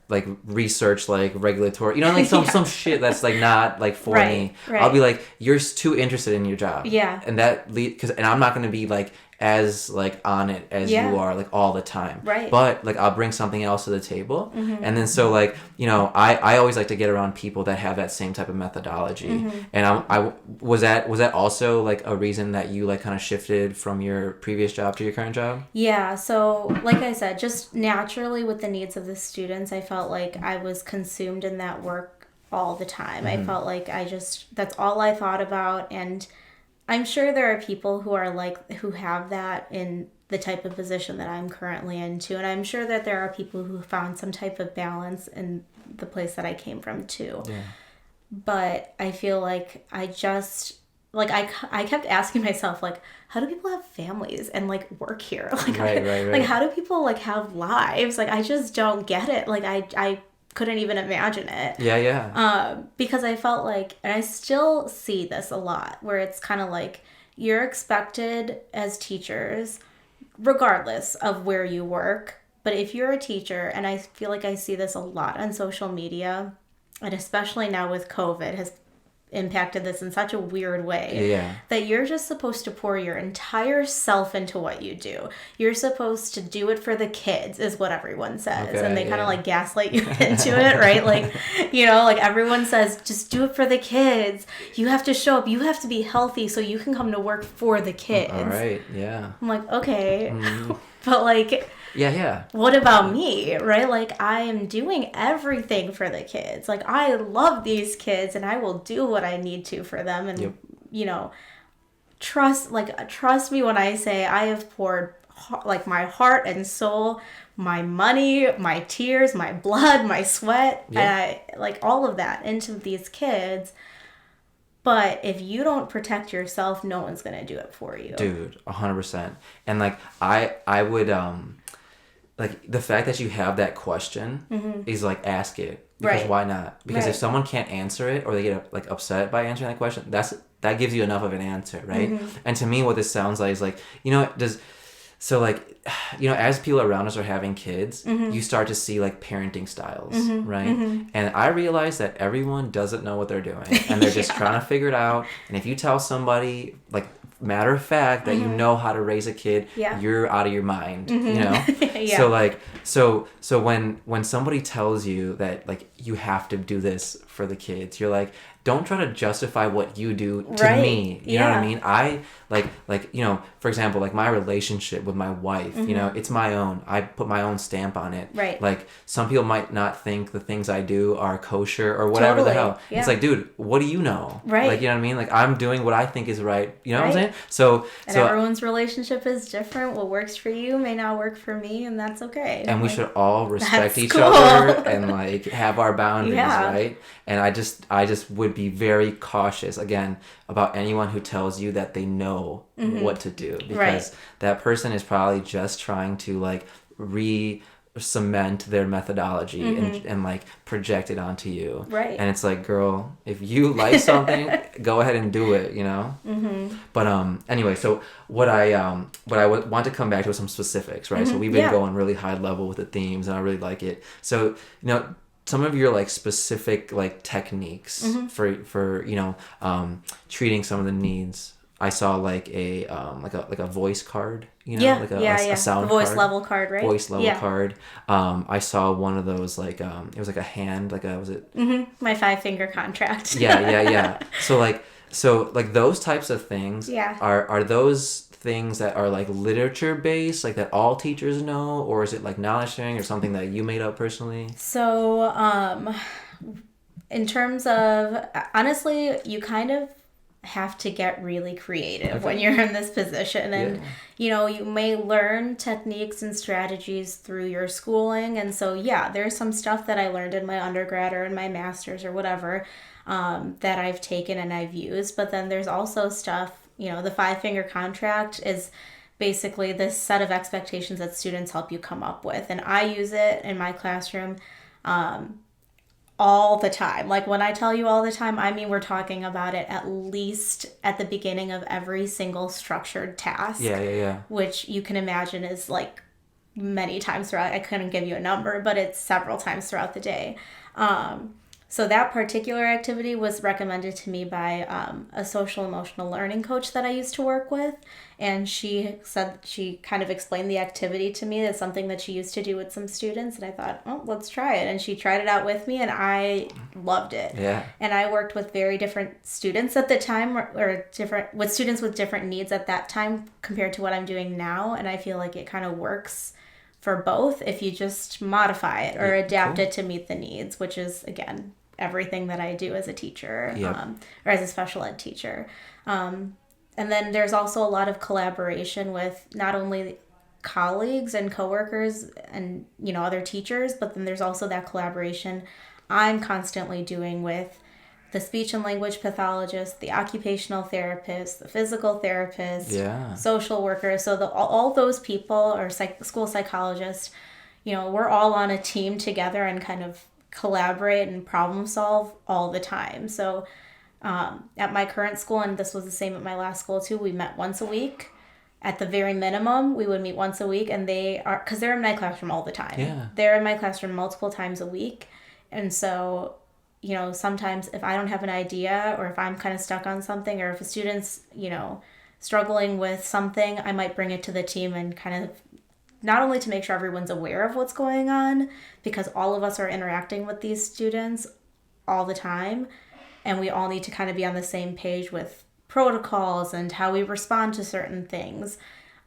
like research like regulatory, like some shit that's like not like for me. I'll be like, you're too interested in your job. And that and I'm not going to be like as like on it as you are like all the time, but like I'll bring something else to the table. And then so like I always like to get around people that have that same type of methodology. And I was that also like a reason that you like kind of shifted from your previous job to your current job? So like I said, just naturally with the needs of the students, I felt like I was consumed in that work all the time. I felt like that's all I thought about. And I'm sure there are people who have that in the type of position that I'm currently into. And I'm sure that there are people who found some type of balance in the place that I came from too. But I feel like I kept asking myself, like, how do people have families and like work here? Like, like, how do people like have lives? Like, I just don't get it. Like, I couldn't even imagine it. Because I felt like, and I still see this a lot, where it's kind of like you're expected as teachers, regardless of where you work. But if you're a teacher, and I feel like I see this a lot on social media, and especially now with COVID, has impacted this in such a weird way that you're just supposed to pour your entire self into what you do. You're supposed to do it for the kids is what everyone says. And they kind of like gaslight you into it, right? Like, you know, like everyone says, just do it for the kids. You have to show up. You have to be healthy so you can come to work for the kids. All right. Yeah. I'm like, okay. But like... what about me, right? Like, I am doing everything for the kids. Like, I love these kids and I will do what I need to for them. And, you know, trust me when I say I have poured like my heart and soul, my money, my tears, my blood, my sweat, and I, like all of that into these kids. But if you don't protect yourself, no one's going to do it for you. Dude, 100%. And like, I would, like the fact that you have that question is like, ask it, because why not? Because if someone can't answer it, or they get like upset by answering that question, that gives you enough of an answer, right? And to me, what this sounds like is like, you know, so like, you know, as people around us are having kids, you start to see like parenting styles, right? And I realize that everyone doesn't know what they're doing, and they're just trying to figure it out. And if you tell somebody, like, matter of fact, that you know how to raise a kid, you're out of your mind, you know? So like, so when somebody tells you that like you have to do this for the kids, you're like, don't try to justify what you do to me. You know what I mean? I like, you know, for example, like my relationship with my wife, you know, it's my own. I put my own stamp on it. Right. Like, some people might not think the things I do are kosher or whatever the hell. Yeah. It's like, dude, what do you know? Right. Like, you know what I mean? Like, I'm doing what I think is right. You know what I'm saying? So everyone's relationship is different. What works for you may not work for me, and that's okay. And we should all respect each other and like have our boundaries, right? And I just would be very cautious, again, about anyone who tells you that they know what to do, because that person is probably just trying to like cement their methodology and like project it onto you. Right. And it's like, girl, if you like something, go ahead and do it, you know? But anyway, so what I would want to come back to is some specifics, right? So we've been going really high level with the themes, and I really like it. So, you know, some of your like specific like techniques for you know, treating some of the needs. I saw like a voice card, you know, a sound voice card. level card, right? Voice level card. I saw one of those like it was like a hand, like a, was it? My 5-finger contract. yeah. So like those types of things. Are those things that are like literature based, like that all teachers know, or is it like knowledge sharing or something that you made up personally? So in terms of, honestly, you kind of have to get really creative when you're in this position, and you know, you may learn techniques and strategies through your schooling, and so there's some stuff that I learned in my undergrad or in my master's or whatever that I've taken and I've used, but then there's also stuff, you know, the 5-finger contract is basically this set of expectations that students help you come up with, and I use it in my classroom all the time. Like, when I tell you all the time, I mean we're talking about it at least at the beginning of every single structured task. Which you can imagine is like many times throughout. I couldn't give you a number, but it's several times throughout the day. So that particular activity was recommended to me by a social emotional learning coach that I used to work with. And she said, she kind of explained the activity to me as something that she used to do with some students. And I thought, oh, let's try it. And she tried it out with me, and I loved it. And I worked with very different students at the time, or with students with different needs at that time compared to what I'm doing now. And I feel like it kind of works for both if you just modify it or adapt it to meet the needs, which is, again, everything that I do as a teacher or as a special ed teacher. And then there's also a lot of collaboration with not only colleagues and coworkers and, you know, other teachers, but then there's also that collaboration I'm constantly doing with the speech and language pathologist, the occupational therapist, the physical therapist, social worker. So all those people, or school psychologists, you know, we're all on a team together and kind of collaborate and problem solve all the time. So at my current school, and this was the same at my last school too, we met once a week. At the very minimum, we would meet once a week, and because they're in my classroom all the time. They're in my classroom multiple times a week. And so sometimes if I don't have an idea or if I'm kind of stuck on something or if a student's, struggling with something, I might bring it to the team and kind of not only to make sure everyone's aware of what's going on, because all of us are interacting with these students all the time, and we all need to kind of be on the same page with protocols and how we respond to certain things,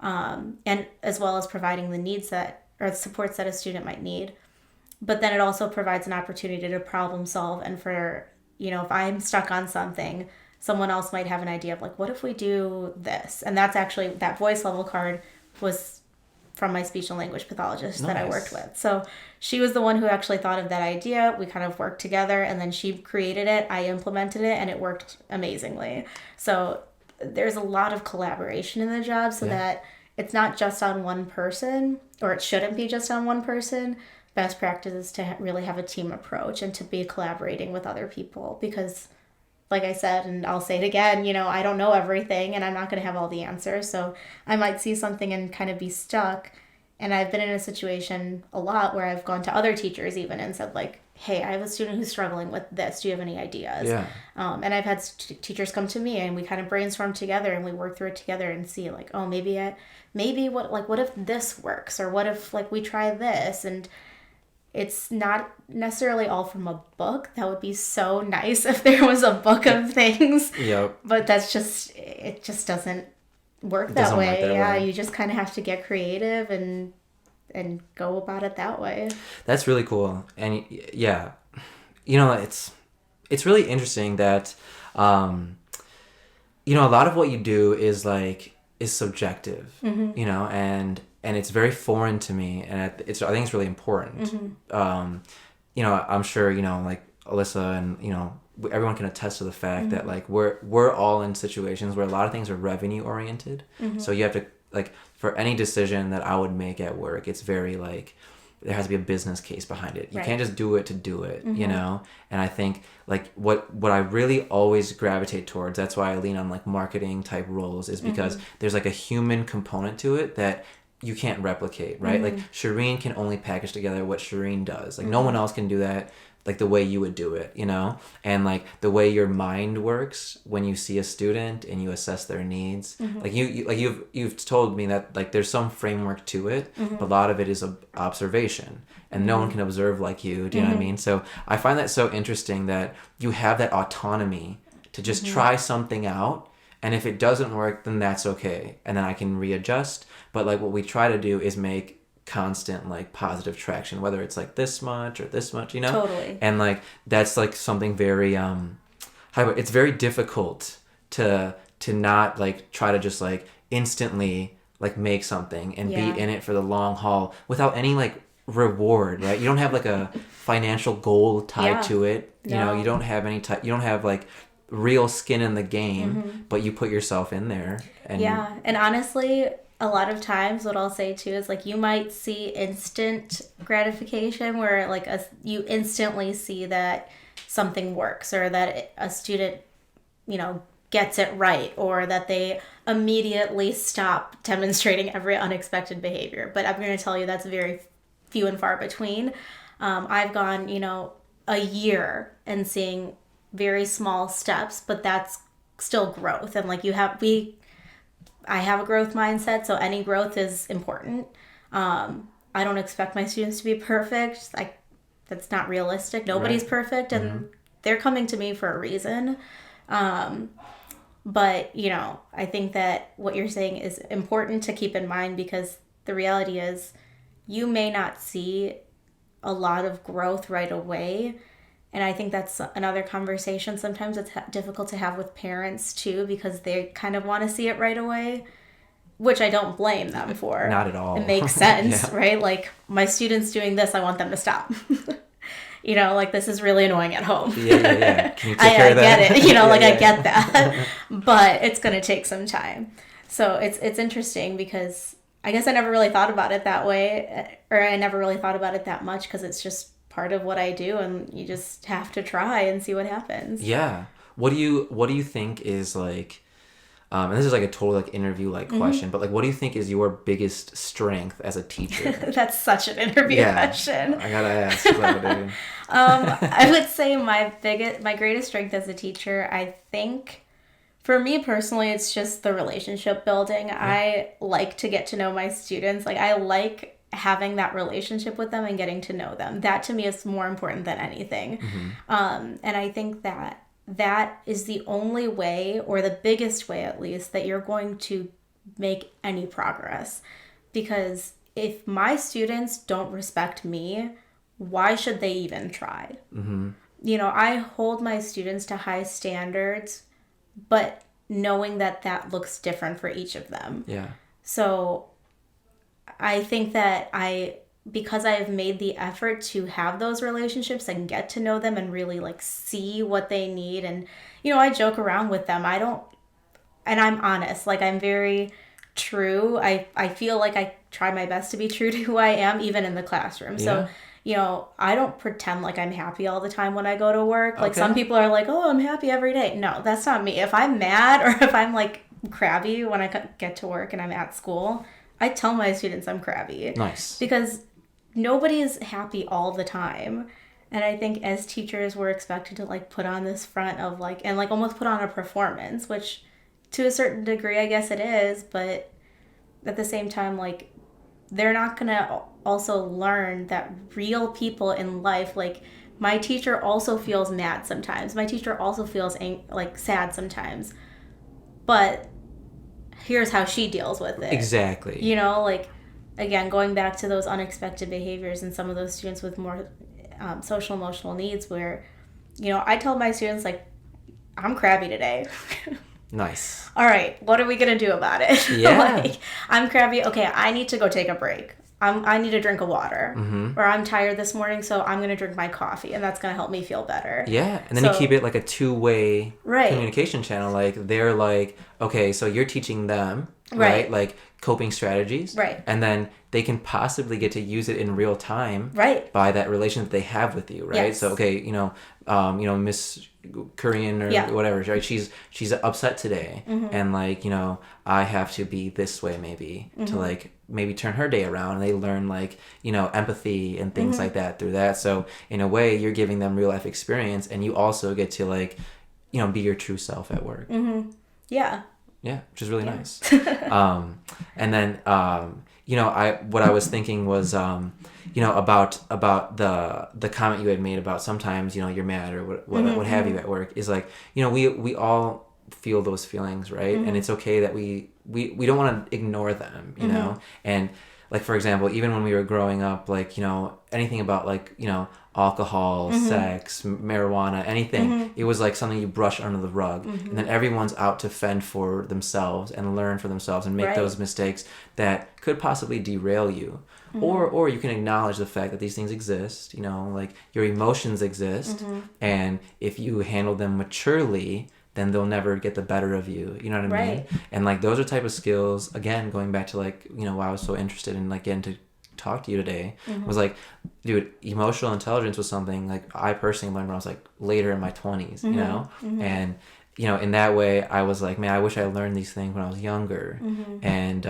and as well as providing the needs that or the supports that a student might need. But then it also provides an opportunity to problem solve, and for, if I'm stuck on something, someone else might have an idea of like, what if we do this? And that's actually, that voice level card was from my speech and language pathologist that I worked with. So she was the one who actually thought of that idea. We kind of worked together, and then she created it. I implemented it, and it worked amazingly. So there's a lot of collaboration in the job, so that it's not just on one person, or it shouldn't be just on one person. Best practice is to really have a team approach and to be collaborating with other people, because like I said, and I'll say it again, I don't know everything and I'm not going to have all the answers. So I might see something and kind of be stuck. And I've been in a situation a lot where I've gone to other teachers even and said like, hey, I have a student who's struggling with this. Do you have any ideas? Yeah. And I've had teachers come to me and we kind of brainstorm together and we work through it together and see like, oh, maybe what if this works? Or what if like we try this? And it's not necessarily all from a book. That would be so nice if there was a book of things. Yep. But it just doesn't work that way. Yeah, you just kind of have to get creative and go about it that way. That's really cool. And yeah, it's really interesting that a lot of what you do is subjective, and it's very foreign to me, and I think it's really important. I'm sure like Alyssa and everyone can attest to the fact that like we're all in situations where a lot of things are revenue oriented. So you have to like, for any decision that I would make at work, it's very like there has to be a business case behind it. You can't just do it to do it, And I think like what I really always gravitate towards, that's why I lean on like marketing type roles, is because there's like a human component to it that you can't replicate, right? Like Sherene can only package together what Sherene does. Like no one else can do that like the way you would do it, And like the way your mind works when you see a student and you assess their needs. Like you've told me that like there's some framework to it, but a lot of it is observation, and no one can observe like you. Do you know what I mean? So I find that so interesting that you have that autonomy to just try something out, and if it doesn't work, then that's okay, and then I can readjust. But like what we try to do is make constant like positive traction, whether it's like this much or this much, Totally. And like that's like something very it's very difficult to not like try to just like instantly like make something and be in it for the long haul without any like reward, right? You don't have like a financial goal tied to it. You don't have you don't have like real skin in the game, but you put yourself in there. And and honestly, a lot of times what I'll say too is like you might see instant gratification where like you instantly see that something works, or that a student gets it right, or that they immediately stop demonstrating every unexpected behavior. But I'm going to tell you that's very few and far between. I've gone a year and seeing very small steps, but that's still growth. And like I have a growth mindset, so any growth is important. I don't expect my students to be perfect. That's not realistic. Nobody's perfect, and they're coming to me for a reason. But, I think that what you're saying is important to keep in mind, because the reality is you may not see a lot of growth right away. And I think that's another conversation. Sometimes it's difficult to have with parents too, because they kind of want to see it right away, which I don't blame them for. Not at all. It makes sense, right? Like, my student's doing this, I want them to stop. Like, this is really annoying at home. Yeah. Can you take care of that? I get it. I get that. But it's going to take some time. So it's interesting, because I guess I never really thought about it that way, or I never really thought about it that much, because it's just part of what I do, and you just have to try and see what happens. Yeah. What do you think is like and this is like a total like interview like question, but like what do you think is your biggest strength as a teacher? That's such an interview question. I gotta ask. Dude. I would say my greatest strength as a teacher, I think, for me personally, it's just the relationship building. I like to get to know my students. Like, I like having that relationship with them and getting to know them. That to me is more important than anything. And I think that is the only way, or the biggest way at least, that you're going to make any progress. Because if my students don't respect me, why should they even try? I hold my students to high standards, but knowing that looks different for each of them. Yeah. So I think that because I have made the effort to have those relationships and get to know them and really like see what they need. And, I joke around with them. And I'm honest, like I'm very true. I feel like I try my best to be true to who I am, even in the classroom. Yeah. So, I don't pretend like I'm happy all the time when I go to work. Like some people are like, oh, I'm happy every day. No, that's not me. If I'm mad or if I'm like crabby when I get to work and I'm at school, I tell my students I'm crabby. Nice. Because nobody is happy all the time. And I think as teachers, we're expected to like put on this front of like, and like almost put on a performance, which to a certain degree, I guess it is. But at the same time, like they're not going to also learn that real people in life, like my teacher also feels mad sometimes. My teacher also feels like sad sometimes. But here's how she deals with it. Exactly. Like, again, going back to those unexpected behaviors and some of those students with more social emotional needs where, I tell my students, like, I'm crabby today. Nice. All right, what are we going to do about it? Yeah. Like, I'm crabby. Okay, I need to go take a break. I need a drink of water. Or I'm tired this morning, so I'm going to drink my coffee, and that's going to help me feel better. Yeah, and then you keep it like a two-way communication channel. Like, they're like, okay, so you're teaching them, right? Like, coping strategies. Right. And then they can possibly get to use it in real time. Right. By that relation that they have with you, right? Yes. So, okay, Miss Kurian or whatever, right? She's upset today, and like, I have to be this way maybe to like maybe turn her day around, and they learn like, empathy and things like that through that. So in a way, you're giving them real life experience, and you also get to like, be your true self at work. Yeah. Yeah, which is really nice. And then, what I was thinking was, about the comment you had made about sometimes, you're mad or what have you at work is like, we all feel those feelings, right? And it's okay that we don't want to ignore them, you know? And like, for example, even when we were growing up, like, anything about like, alcohol, sex, marijuana, anything, it was like something you brush under the rug. And then everyone's out to fend for themselves and learn for themselves and make those mistakes that could possibly derail you. Or you can acknowledge the fact that these things exist, like your emotions exist. And if you handle them maturely, then they'll never get the better of you. You know what I mean? And like those are type of skills, again, going back to like, why I was so interested in like getting to talk to you today was like, dude, emotional intelligence was something like I personally learned when I was like later in my 20s, and in that way I was like, man, I wish I learned these things when I was younger. And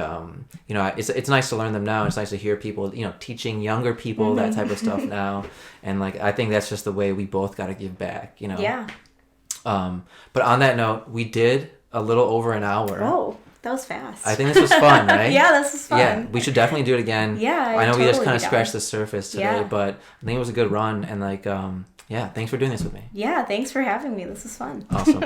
it's nice to learn them now. It's nice to hear people teaching younger people that type of stuff now, and like I think that's just the way we both got to give back. But on that note, we did a little over an hour. Oh, that was fast. I think this was fun, right? Yeah, this was fun. Yeah, we should definitely do it again. Yeah, I know totally we just kind of scratched the surface today, but I think it was a good run. And like, thanks for doing this with me. Yeah, thanks for having me. This was fun. Awesome.